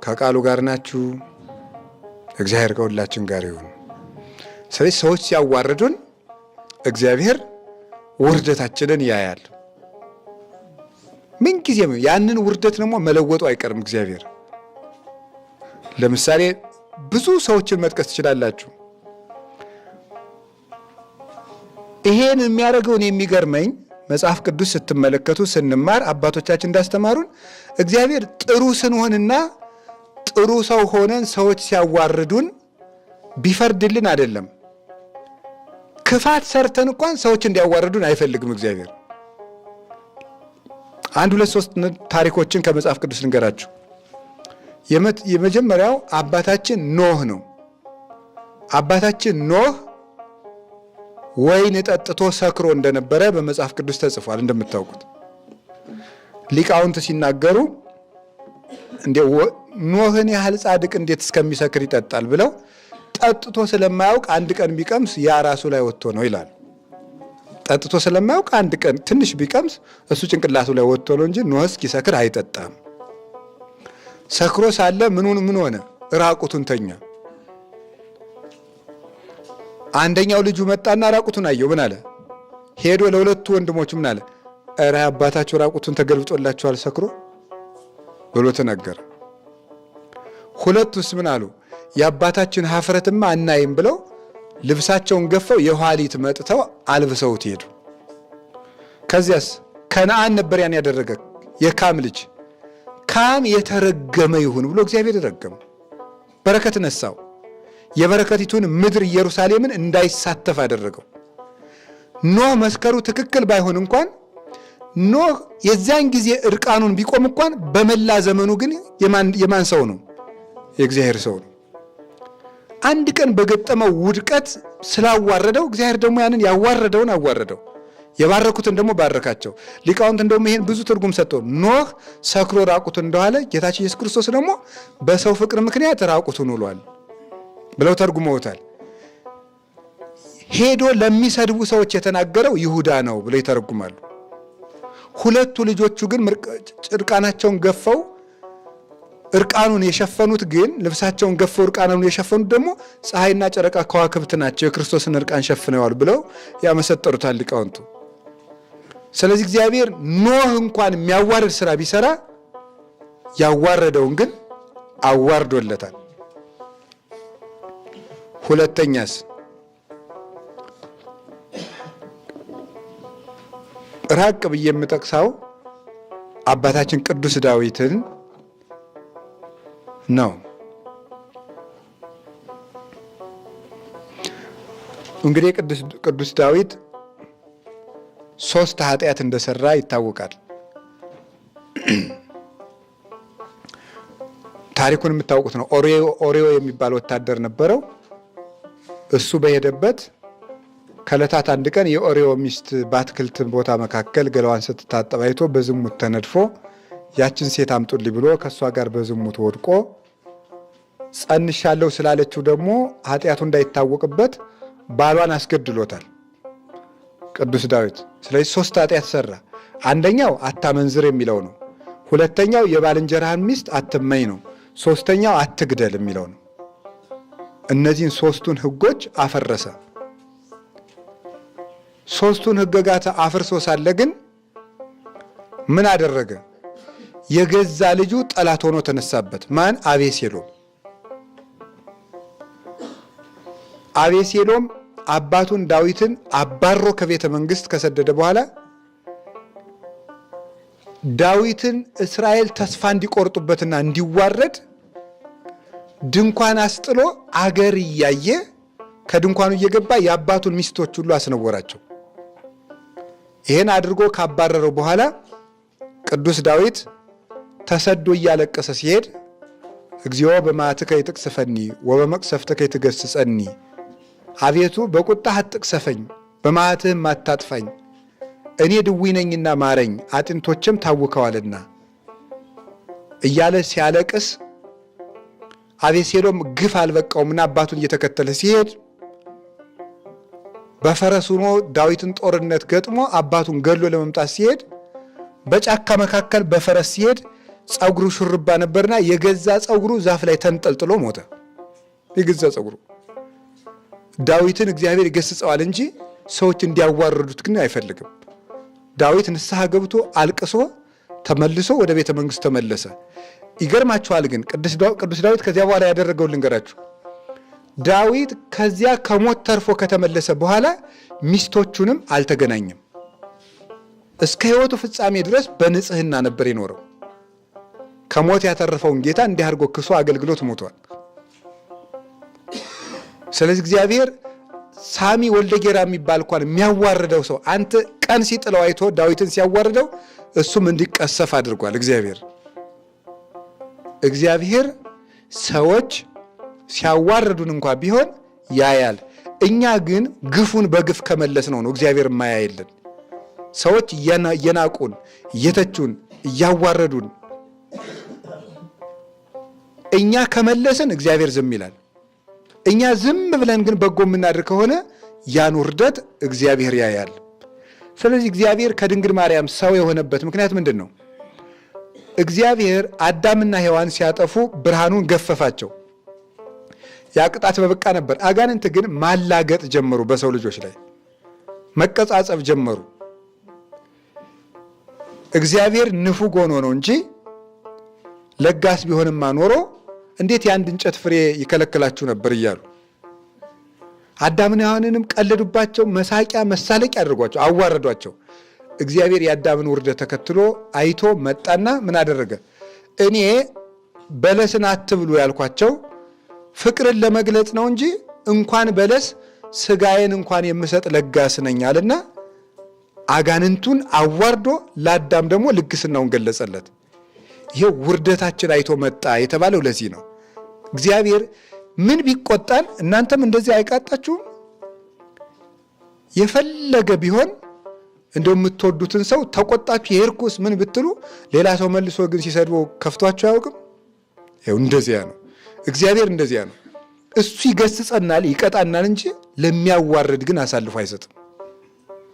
ከቃሉ ጋር ናችሁ። እግዚአብሔር ከሁላችን ጋር ይሁን። ስለዚህ ሰዎች ሲያዋርዱን እግዚአብሔር ውርደታችንን ያያል። ምንጊዜም ያንን ውርደት ደግሞ መለወጡ አይቀርም እግዚአብሔር። ለምሳሌ ብዙ ሰዎችን መጥቀስ ትችላላችሁ። ይሄን የሚያደርገውን የሚገርመኝ መጽሐፍ ቅዱስ ስትመለከቱ ስንማር አባቶቻችን እንዳስተማሩን እግዚአብሔር ጥሩ ስንሆንና ጥሩ ሰው ሆነን ሰዎች ሲያዋርዱን ቢፈርድልን አይደለም። ክፋት ሰርተን እንኳን ሰዎች እንዲያዋርዱን አይፈልግም እግዚአብሔር። 1 2 3 ታሪኮችን ከመጽሐፍ ቅዱስ ልንገራችሁ። የመጀመሪያው አባታችን ኖህ ነው። አባታችን ኖህ ወይን ጠጥቶ ሰክሮ እንደነበረ በመጽሐፍ ቅዱስ ተጽፏል። እንደምታውቁት ሊቃውንት ሲናገሩ ኖህን ያህል ጻድቅ እንዴት እስከሚሰክር ይጠጣል ብለው ጠጥቶ ስለማያውቅ አንድ ቀን ቢቀምስ ያ ራሱ ላይ ወጥቶ ነው ይላል። ጠጥቶ ስለማያውቅ አንድ ቀን ትንሽ ቢቀምስ እሱ ጭንቅላቱ ላይ ወጥቶ ነው እንጂ ኖህ እስኪሰክር አይጠጣም። ሰክሮ ሳለ ምን ሆነ? ራቁቱን ተኛ። አንደኛው ልጁ መጣና ራቁቱን አየው። ምን አለ? ሄዶ ለሁለቱ ወንድሞቹ ምን አለ? እረ አባታችሁ ራቁቱን ተገልብጦላችኋል ሰክሮ ብሎ ተነገረ። ሁለቱስ ምን አሉ? የአባታችን ኀፍረትማ አናይም ብለው ልብሳቸውን ገፈው የኋሊት መጥተው አልብሰውት ሄዱ። ከዚያስ ከነአን ነበር ያን ያደረገ፣ የካም ልጅ። ካም የተረገመ ይሁን ብሎ እግዚአብሔር ረገመው፣ በረከት ነሳው። የበረከቲቱን ምድር ኢየሩሳሌምን እንዳይሳተፍ አደረገው። ኖህ መስከሩ ትክክል ባይሆን እንኳን ኖህ የዚያን ጊዜ እርቃኑን ቢቆም እንኳን በመላ ዘመኑ ግን የማን ሰው ነው? የእግዚአብሔር ሰው ነው። አንድ ቀን በገጠመው ውድቀት ስላዋረደው እግዚአብሔር ደግሞ ያንን ያዋረደውን አዋረደው። የባረኩትን ደግሞ ባረካቸው። ሊቃውንት እንደውም ይሄን ብዙ ትርጉም ሰጥተው ኖህ ሰክሮ ራቁቱን እንደዋለ ጌታችን ኢየሱስ ክርስቶስ ደግሞ በሰው ፍቅር ምክንያት ራቁቱን ውሏል ብለው ተርጉመውታል። ሄዶ ለሚሰድቡ ሰዎች የተናገረው ይሁዳ ነው ብለው ይተረጉማሉ። ሁለቱ ልጆቹ ግን እርቃናቸውን ገፈው እርቃኑን የሸፈኑት ግን ልብሳቸውን ገፈው እርቃኑን የሸፈኑት ደግሞ ፀሐይና ጨረቃ ከዋክብት ናቸው የክርስቶስን እርቃን ሸፍነዋል ብለው ያመሰጠሩታል ሊቃውንቱ። ስለዚህ እግዚአብሔር ኖህ እንኳን የሚያዋርድ ስራ ቢሰራ ያዋረደውን ግን አዋርዶለታል። ሁለተኛስ ራቅ ብዬ የምጠቅሰው አባታችን ቅዱስ ዳዊትን ነው። እንግዲህ ቅዱስ ዳዊት 3 ኃጢአት እንደሰራ ይታወቃል። ታሪኩን የምታውቁት ነው። ኦሪዮ የሚባል ወታደር ነበረው። እሱ በሄደበት ከዕለታት አንድ ቀን የኦሪዮ ሚስት በአትክልት ቦታ መካከል ገላዋን ስትታጠብ አይቶ በዝሙት ተነድፎ ያችን ሴት አምጡልኝ ብሎ ከእሷ ጋር በዝሙት ወድቆ ጸንሻለሁ ስላለችው ደግሞ ኃጢአቱ እንዳይታወቅበት ባሏን አስገድሎታል ቅዱስ ዳዊት። ስለዚህ 3 ኃጢአት ሰራ። አንደኛው አታመንዝር የሚለው ነው። ሁለተኛው የባልንጀራህን ሚስት አትመኝ ነው። ሶስተኛው አትግደል የሚለው ነው። እነዚህን 3ቱን ሕጎች አፈረሰ። 3ቱን ሕግጋት አፍርሶ ሳለ ግን ምን አደረገ? የገዛ ልጁ ጠላት ሆኖ ተነሳበት። ማን? አቤሴሎም። አቤሴሎም አባቱን ዳዊትን አባሮ ከቤተ መንግስት ከሰደደ በኋላ ዳዊትን እስራኤል ተስፋ እንዲቆርጡበትና እንዲዋረድ ድንኳን አስጥሎ አገር እያየ ከድንኳኑ እየገባ የአባቱን ሚስቶች ሁሉ አስነወራቸው። ይህን አድርጎ ካባረረው በኋላ ቅዱስ ዳዊት ተሰዶ እያለቀሰ ሲሄድ እግዚኦ በመዓትከ ይትቅሰፈኒ ወበመቅሰፍትከ ይትገሥጸኒ፣ አቤቱ በቁጣህ አትቅሰፈኝ በመዓትህም አታጥፋኝ፣ እኔ ድውይ ነኝና ማረኝ አጥንቶችም ታውከዋልና እያለ ሲያለቅስ አቤሴሎም ግፍ አልበቃውምና አባቱን እየተከተለ ሲሄድ በፈረስ ሆኖ ዳዊትን ጦርነት ገጥሞ አባቱን ገሎ ለመምጣት ሲሄድ በጫካ መካከል በፈረስ ሲሄድ ጸጉሩ ሹርባ ነበርና የገዛ ጸጉሩ ዛፍ ላይ ተንጠልጥሎ ሞተ። የገዛ ጸጉሩ። ዳዊትን እግዚአብሔር ይገስጸዋል እንጂ ሰዎች እንዲያዋርዱት ግን አይፈልግም። ዳዊት ንስሐ ገብቶ አልቅሶ ተመልሶ ወደ ቤተ መንግስት ተመለሰ። ይገርማችኋል ግን ቅዱስ ዳዊት ከዚያ በኋላ ያደረገው ልንገራችሁ። ዳዊት ከዚያ ከሞት ተርፎ ከተመለሰ በኋላ ሚስቶቹንም አልተገናኘም። እስከ ሕይወቱ ፍጻሜ ድረስ በንጽህና ነበር የኖረው። ከሞት ያተረፈውን ጌታ እንዲህ አድርጎ ክሶ አገልግሎት ሞቷል። ስለዚህ እግዚአብሔር ሳሚ ወልደ ጌራ የሚባል እንኳን የሚያዋርደው ሰው አንተ ቀን ሲጥለው አይቶ ዳዊትን ሲያዋርደው እሱም እንዲቀሰፍ አድርጓል። እግዚአብሔር ሰዎች ሲያዋርዱን እንኳን ቢሆን ያያል። እኛ ግን ግፉን በግፍ ከመለስ ነው እግዚአብሔር የማያየልን። ሰዎች እየናቁን፣ እየተቹን፣ እያዋረዱን እኛ ከመለስን እግዚአብሔር ዝም ይላል። እኛ ዝም ብለን ግን በጎ የምናድር ከሆነ ያን ውርደት እግዚአብሔር ያያል። ስለዚህ እግዚአብሔር ከድንግል ማርያም ሰው የሆነበት ምክንያት ምንድን ነው? እግዚአብሔር አዳምና ሔዋን ሲያጠፉ ብርሃኑን ገፈፋቸው። ያ ቅጣት በበቃ ነበር። አጋንንት ግን ማላገጥ ጀመሩ። በሰው ልጆች ላይ መቀጻጸፍ ጀመሩ። እግዚአብሔር ንፉግ ሆኖ ነው እንጂ ለጋስ ቢሆንማ ኖሮ እንዴት የአንድ እንጨት ፍሬ ይከለክላችሁ ነበር እያሉ አዳምና ሔዋንንም ቀለዱባቸው። መሳቂያ መሳለቂያ አድርጓቸው፣ አዋረዷቸው። እግዚአብሔር የአዳምን ውርደት ተከትሎ አይቶ መጣና ምን አደረገ? እኔ በለስን አትብሉ ያልኳቸው ፍቅርን ለመግለጽ ነው እንጂ እንኳን በለስ ስጋዬን እንኳን የምሰጥ ለጋስ ነኝ አለና አጋንንቱን አዋርዶ ለአዳም ደግሞ ልግስናውን ገለጸለት። ይሄ ውርደታችን አይቶ መጣ የተባለው ለዚህ ነው። እግዚአብሔር ምን ቢቆጣን እናንተም እንደዚህ አይቃጣችሁም? የፈለገ ቢሆን እንደው የምትወዱትን ሰው ተቆጣችሁ የርኩስ ምን ብትሉ ሌላ ሰው መልሶ ግን ሲሰድበው ከፍቷችሁ አያውቅም? ይኸው እንደዚያ ነው እግዚአብሔር፣ እንደዚያ ነው። እሱ ይገስጸናል ይቀጣናል እንጂ ለሚያዋርድ ግን አሳልፎ አይሰጥም።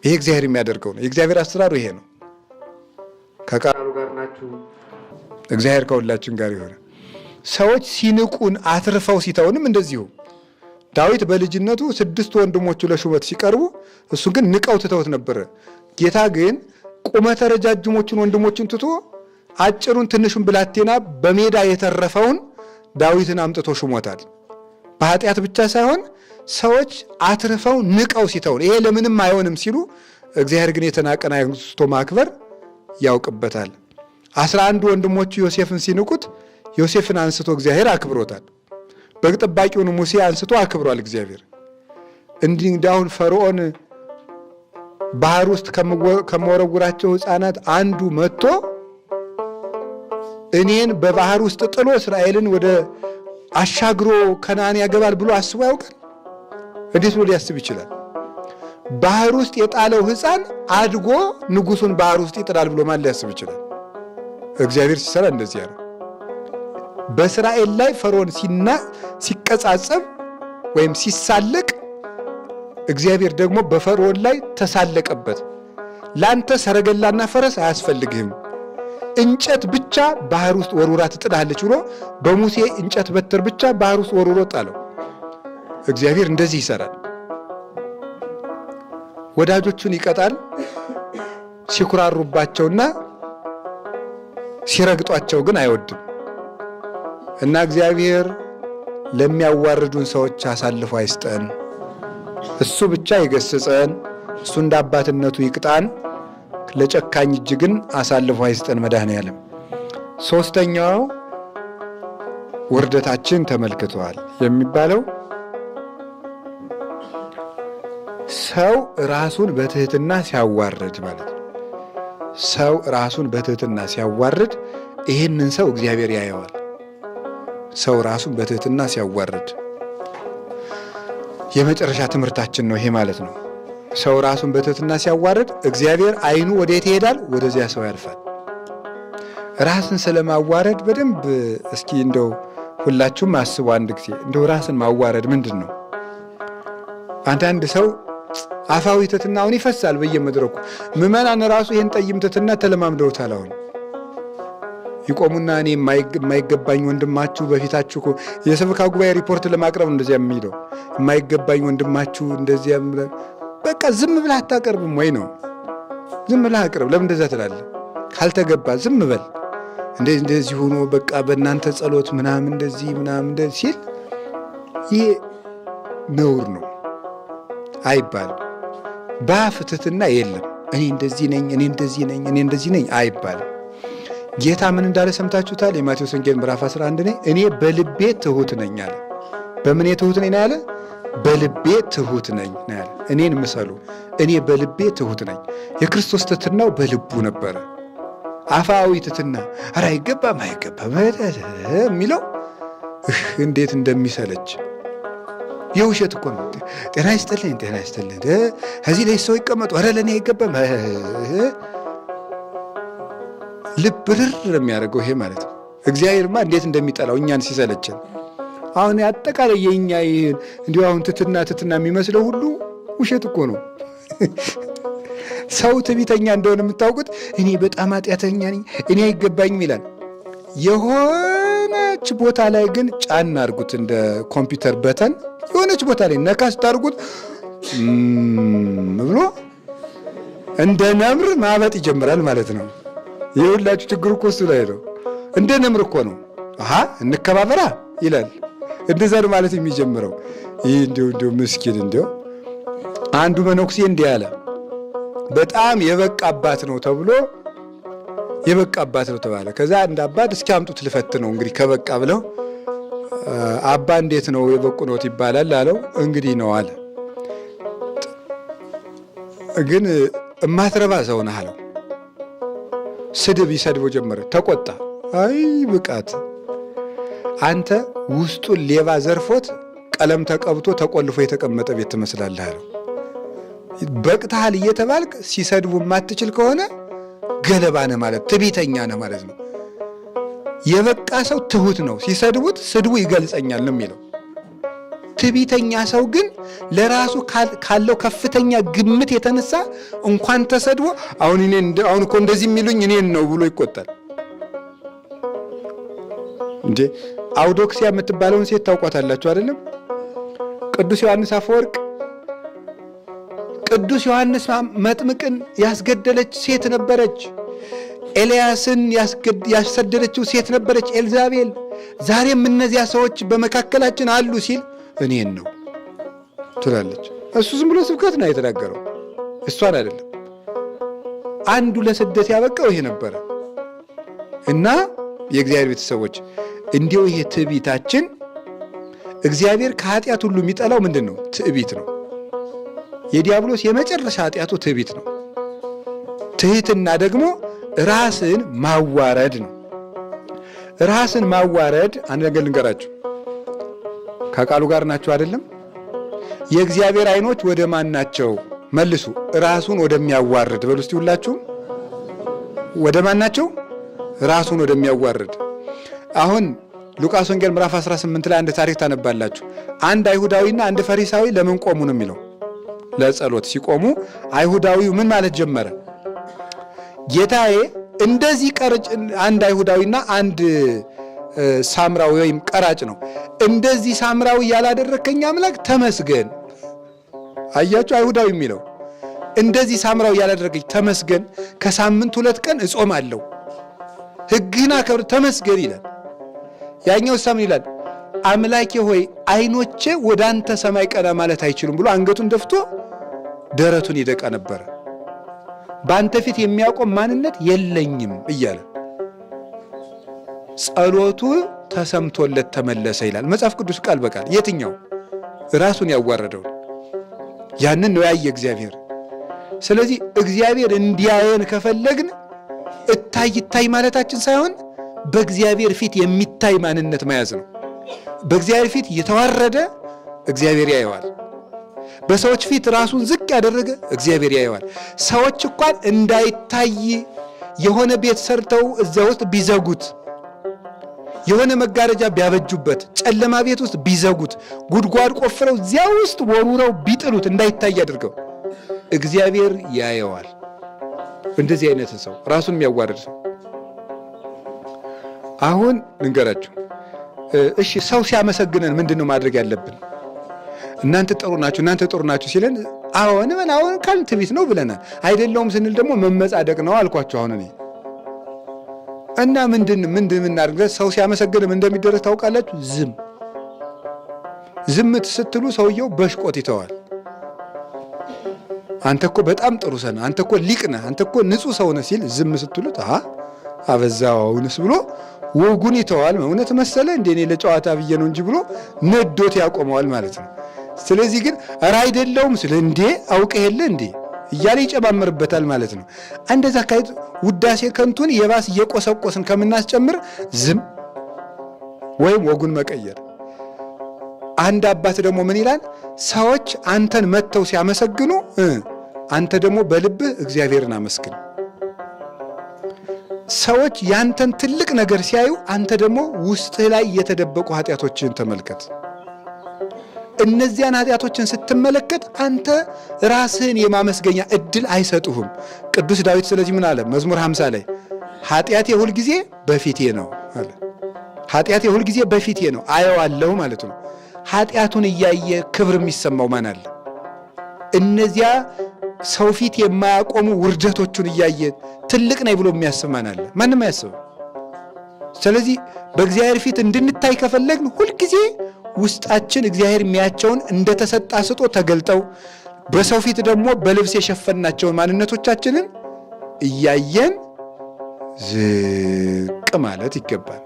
ይሄ እግዚአብሔር የሚያደርገው ነው። የእግዚአብሔር አሰራሩ ይሄ ነው። ከቃሉ ጋር ናችሁ። እግዚአብሔር ከሁላችን ጋር ይሆነ። ሰዎች ሲንቁን አትርፈው ሲተውንም እንደዚሁ ዳዊት በልጅነቱ 6 ወንድሞቹ ለሹመት ሲቀርቡ እሱ ግን ንቀው ትተውት ነበረ። ጌታ ግን ቁመተ ረጃጅሞቹን ወንድሞቹን ትቶ አጭሩን ትንሹን ብላቴና በሜዳ የተረፈውን ዳዊትን አምጥቶ ሹሞታል። በኃጢአት ብቻ ሳይሆን ሰዎች አትርፈው ንቀው ሲተውን ይሄ ለምንም አይሆንም ሲሉ እግዚአብሔር ግን የተናቀን አንስቶ ማክበር ያውቅበታል። 11 ወንድሞቹ ዮሴፍን ሲንቁት ዮሴፍን አንስቶ እግዚአብሔር አክብሮታል። በግ ጠባቂውን ሙሴ አንስቶ አክብሯል እግዚአብሔር። እንዲህ እንዳሁን ፈርዖን ባህር ውስጥ ከመወረውራቸው ሕፃናት አንዱ መጥቶ እኔን በባህር ውስጥ ጥሎ እስራኤልን ወደ አሻግሮ ከነዓን ያገባል ብሎ አስቦ ያውቃል? እንዴት ብሎ ሊያስብ ይችላል? ባህር ውስጥ የጣለው ሕፃን አድጎ ንጉሱን ባህር ውስጥ ይጥላል ብሎ ማን ሊያስብ ይችላል? እግዚአብሔር ሲሰራ እንደዚያ ነው። በእስራኤል ላይ ፈርዖን ሲቀጻጸብ ወይም ሲሳለቅ እግዚአብሔር ደግሞ በፈርዖን ላይ ተሳለቀበት። ላንተ ሰረገላና ፈረስ አያስፈልግህም፣ እንጨት ብቻ ባህር ውስጥ ወርውራ ትጥልሃለች ብሎ በሙሴ እንጨት በትር ብቻ ባህር ውስጥ ወርውሮ ጣለው። እግዚአብሔር እንደዚህ ይሰራል። ወዳጆቹን ይቀጣል ሲኩራሩባቸውና ሲረግጧቸው ግን አይወድም። እና እግዚአብሔር ለሚያዋርዱን ሰዎች አሳልፎ አይስጠን። እሱ ብቻ ይገስጸን፣ እሱ እንደ አባትነቱ ይቅጣን። ለጨካኝ እጅ ግን አሳልፎ አይስጠን መድኃኔዓለም። ሶስተኛው ውርደታችን ተመልክቷል የሚባለው ሰው ራሱን በትህትና ሲያዋርድ ማለት ነው። ሰው ራሱን በትህትና ሲያዋርድ ይህንን ሰው እግዚአብሔር ያየዋል። ሰው ራሱን በትህትና ሲያዋርድ የመጨረሻ ትምህርታችን ነው ይሄ ማለት ነው። ሰው ራሱን በትህትና ሲያዋርድ እግዚአብሔር አይኑ ወዴት ይሄዳል? ወደዚያ ሰው ያልፋል። ራስን ስለማዋረድ በደንብ እስኪ እንደው ሁላችሁም አስቡ አንድ ጊዜ። እንደው ራስን ማዋረድ ምንድን ነው? አንዳንድ ሰው አፋዊ ትሕትናውን ይፈሳል በየመድረኩ። ምዕመናን ራሱ ይህን ጠይም ትሕትና ተለማምደውታል። አሁን ይቆሙና እኔ የማይገባኝ ወንድማችሁ በፊታችሁ የሰበካ ጉባኤ ሪፖርት ለማቅረብ እንደዚያ የሚሄደው የማይገባኝ ወንድማችሁ እንደዚያ በቃ ዝም ብለህ አታቀርብም ወይ ነው? ዝም ብለህ አቅርብ። ለምን እንደዛ ትላለህ? ካልተገባ ዝም በል። እንደዚህ ሆኖ በቃ በእናንተ ጸሎት ምናምን እንደዚህ ሲል ይህ ነውር ነው አይባልም። በአፍ ትሕትና የለም። እኔ እንደዚህ ነኝ፣ እኔ እንደዚህ ነኝ፣ እኔ እንደዚህ ነኝ አይባልም። ጌታ ምን እንዳለ ሰምታችሁታል? የማቴዎስ ወንጌል ምዕራፍ 11 ላይ እኔ በልቤ ትሑት ነኝ አለ። በምን ትሑት ነኝ ያለ? በልቤ ትሑት ነኝ ያለ። እኔን ምሰሉ፣ እኔ በልቤ ትሑት ነኝ። የክርስቶስ ትሕትናው በልቡ ነበረ። አፋዊ ትሕትና ኧረ አይገባም የሚለው እንዴት እንደሚሰለች የውሸት እኮ ነው። ጤና ይስጥልኝ፣ ጤና ይስጥልኝ፣ እዚህ ላይ ሰው ይቀመጡ፣ ኧረ ለእኔ አይገባም። ልብ ርር የሚያደርገው ይሄ ማለት ነው። እግዚአብሔርማ እንዴት እንደሚጠላው እኛን ሲሰለችን። አሁን አጠቃላይ የእኛ ይህን እንዲሁ አሁን ትሕትና የሚመስለው ሁሉ ውሸት እኮ ነው። ሰው ትዕቢተኛ እንደሆነ የምታውቁት እኔ በጣም ኃጢአተኛ ነኝ፣ እኔ አይገባኝም ይላል። የሆነች ቦታ ላይ ግን ጫና አድርጉት፣ እንደ ኮምፒውተር በተን የሆነች ቦታ ላይ ነካ ስታርጉት ብሎ እንደ ነምር ማበጥ ይጀምራል ማለት ነው። የሁላችሁ ችግሩ እኮ እሱ ላይ ነው። እንደ ነምር እኮ ነው። እንከባበራ ይላል። እንደዛ ነው ማለት የሚጀምረው። ይህ እንዲሁ ምስኪን እንዲሁ አንዱ መነኩሴ እንዲህ አለ። በጣም የበቃ አባት ነው ተብሎ የበቃ አባት ነው ተባለ። ከዛ አንድ አባት እስኪ አምጡት ልፈትነው እንግዲህ ከበቃ ብለው አባ እንዴት ነው የበቁ ኖት ይባላል አለው። እንግዲህ ነው አለ። ግን እማትረባ ሰው ነህ አለው። ስድብ ይሰድበው ጀመረ። ተቆጣ። አይ ብቃት አንተ ውስጡን ሌባ ዘርፎት ቀለም ተቀብቶ ተቆልፎ የተቀመጠ ቤት ትመስላለህ አለው። በቅተሃል እየተባልክ ሲሰድቡ ማትችል ከሆነ ገለባ ነህ ማለት ትዕቢተኛ ነህ ማለት ነው። የበቃ ሰው ትሁት ነው። ሲሰድቡት ስድቡ ይገልጸኛል ነው የሚለው። ትዕቢተኛ ሰው ግን ለራሱ ካለው ከፍተኛ ግምት የተነሳ እንኳን ተሰድቦ አሁን እኮ እንደዚህ የሚሉኝ እኔን ነው ብሎ ይቆጣል። እንዴ አውዶክሲያ የምትባለውን ሴት ታውቋታላችሁ አይደለም? ቅዱስ ዮሐንስ አፈወርቅ ቅዱስ ዮሐንስ መጥምቅን ያስገደለች ሴት ነበረች። ኤልያስን ያሰደደችው ሴት ነበረች ኤልዛቤል። ዛሬም እነዚያ ሰዎች በመካከላችን አሉ ሲል እኔን ነው ትላለች። እሱ ዝም ብሎ ስብከት ነው የተናገረው፣ እሷን አይደለም። አንዱ ለስደት ያበቃው ይሄ ነበረ። እና የእግዚአብሔር ቤተሰቦች እንዲሁ ይሄ ትዕቢታችን እግዚአብሔር ከኃጢአት ሁሉ የሚጠላው ምንድን ነው? ትዕቢት ነው። የዲያብሎስ የመጨረሻ ኃጢአቱ ትዕቢት ነው። ትሕትና ደግሞ ራስን ማዋረድ ነው። ራስን ማዋረድ አንድ ነገር ልንገራችሁ። ከቃሉ ጋር ናቸው አይደለም? የእግዚአብሔር ዓይኖች ወደ ማን ናቸው? መልሱ። ራሱን ወደሚያዋርድ በሉ እስቲ ሁላችሁም። ወደ ማን ናቸው? ራሱን ወደሚያዋርድ። አሁን ሉቃስ ወንጌል ምዕራፍ 18 ላይ አንድ ታሪክ ታነባላችሁ። አንድ አይሁዳዊና አንድ ፈሪሳዊ ለምን ቆሙ ነው የሚለው። ለጸሎት ሲቆሙ አይሁዳዊው ምን ማለት ጀመረ? ጌታዬ እንደዚህ ቀርጭ። አንድ አይሁዳዊና አንድ ሳምራዊ ወይም ቀራጭ ነው። እንደዚህ ሳምራዊ ያላደረከኝ አምላክ ተመስገን። አያችሁ፣ አይሁዳዊ የሚለው እንደዚህ ሳምራዊ ያላደረከኝ ተመስገን፣ ከሳምንት 2 ቀን እጾማለሁ፣ ሕግህን አከብር ተመስገን ይላል። ያኛው ሳምን ይላል አምላኬ ሆይ ዓይኖቼ ወደ አንተ ሰማይ ቀና ማለት አይችሉም ብሎ አንገቱን ደፍቶ ደረቱን ይደቃ ነበረ። በአንተ ፊት የሚያቆም ማንነት የለኝም እያለ ጸሎቱ ተሰምቶለት ተመለሰ ይላል መጽሐፍ ቅዱስ ቃል በቃል። የትኛው? ራሱን ያዋረደው ያንን ነው ያየ እግዚአብሔር። ስለዚህ እግዚአብሔር እንዲያየን ከፈለግን እታይ ማለታችን ሳይሆን በእግዚአብሔር ፊት የሚታይ ማንነት መያዝ ነው። በእግዚአብሔር ፊት የተዋረደ እግዚአብሔር ያየዋል። በሰዎች ፊት ራሱን ዝቅ ያደረገ እግዚአብሔር ያየዋል። ሰዎች እንኳን እንዳይታይ የሆነ ቤት ሰርተው እዚያ ውስጥ ቢዘጉት፣ የሆነ መጋረጃ ቢያበጁበት፣ ጨለማ ቤት ውስጥ ቢዘጉት፣ ጉድጓድ ቆፍረው እዚያ ውስጥ ወሩረው ቢጥሉት እንዳይታይ አድርገው እግዚአብሔር ያየዋል። እንደዚህ አይነት ሰው ራሱን የሚያዋርድ ሰው አሁን ልንገራችሁ። እሺ ሰው ሲያመሰግነን ምንድን ነው ማድረግ ያለብን? እናንተ ጥሩ ናችሁ ሲለን አሁን ካልን ትዕቢት ነው ብለናል። አይደለውም ስንል ደግሞ መመጻደቅ ነው አልኳችሁ። አሁን እኔ እና ምንድን እናድርግ? ሰው ሲያመሰግንም እንደሚደረግ ታውቃላችሁ? ዝም ስትሉ ሰውየው በሽቆት ይተዋል። አንተ እኮ በጣም ጥሩ ሰው ነህ፣ አንተ እኮ ሊቅ ነህ፣ አንተ እኮ ንጹሕ ሰው ነህ ሲል ዝም ስትሉት አበዛው አሁንስ ብሎ ወጉን ይተዋል። እውነት መሰለ እንዴ እኔ ለጨዋታ ብዬ ነው እንጂ ብሎ ነዶት ያቆመዋል ማለት ነው። ስለዚህ ግን ኧረ አይደለውም ስለ እንዴ አውቀህ የለ እንዴ እያለ ይጨማምርበታል ማለት ነው። እንደዛ ካይት ውዳሴ ከንቱን የባስ እየቆሰቆስን ከምናስጨምር ዝም ወይም ወጉን መቀየር። አንድ አባት ደግሞ ምን ይላል? ሰዎች አንተን መተው ሲያመሰግኑ አንተ ደግሞ በልብህ እግዚአብሔርን አመስግን። ሰዎች ያንተን ትልቅ ነገር ሲያዩ አንተ ደግሞ ውስጥህ ላይ የተደበቁ ኃጢአቶችን ተመልከት። እነዚያን ኃጢአቶችን ስትመለከት አንተ ራስህን የማመስገኛ እድል አይሰጡህም። ቅዱስ ዳዊት ስለዚህ ምን አለ? መዝሙር 50 ላይ ኃጢአቴ ሁል ጊዜ በፊቴ ነው አለ። ኃጢአቴ ሁል ጊዜ በፊቴ ነው አየዋለሁ ማለት ነው። ኃጢአቱን እያየ ክብር የሚሰማው ማን አለ? እነዚያ ሰው ፊት የማያቆሙ ውርደቶቹን እያየ ትልቅ ነኝ ብሎ የሚያስብ ማን አለ? ማንም አያስብም። ስለዚህ በእግዚአብሔር ፊት እንድንታይ ከፈለግን ሁልጊዜ ውስጣችን እግዚአብሔር የሚያቸውን እንደተሰጣ ስጦ ተገልጠው በሰው ፊት ደግሞ በልብስ የሸፈናቸውን ማንነቶቻችንን እያየን ዝቅ ማለት ይገባል።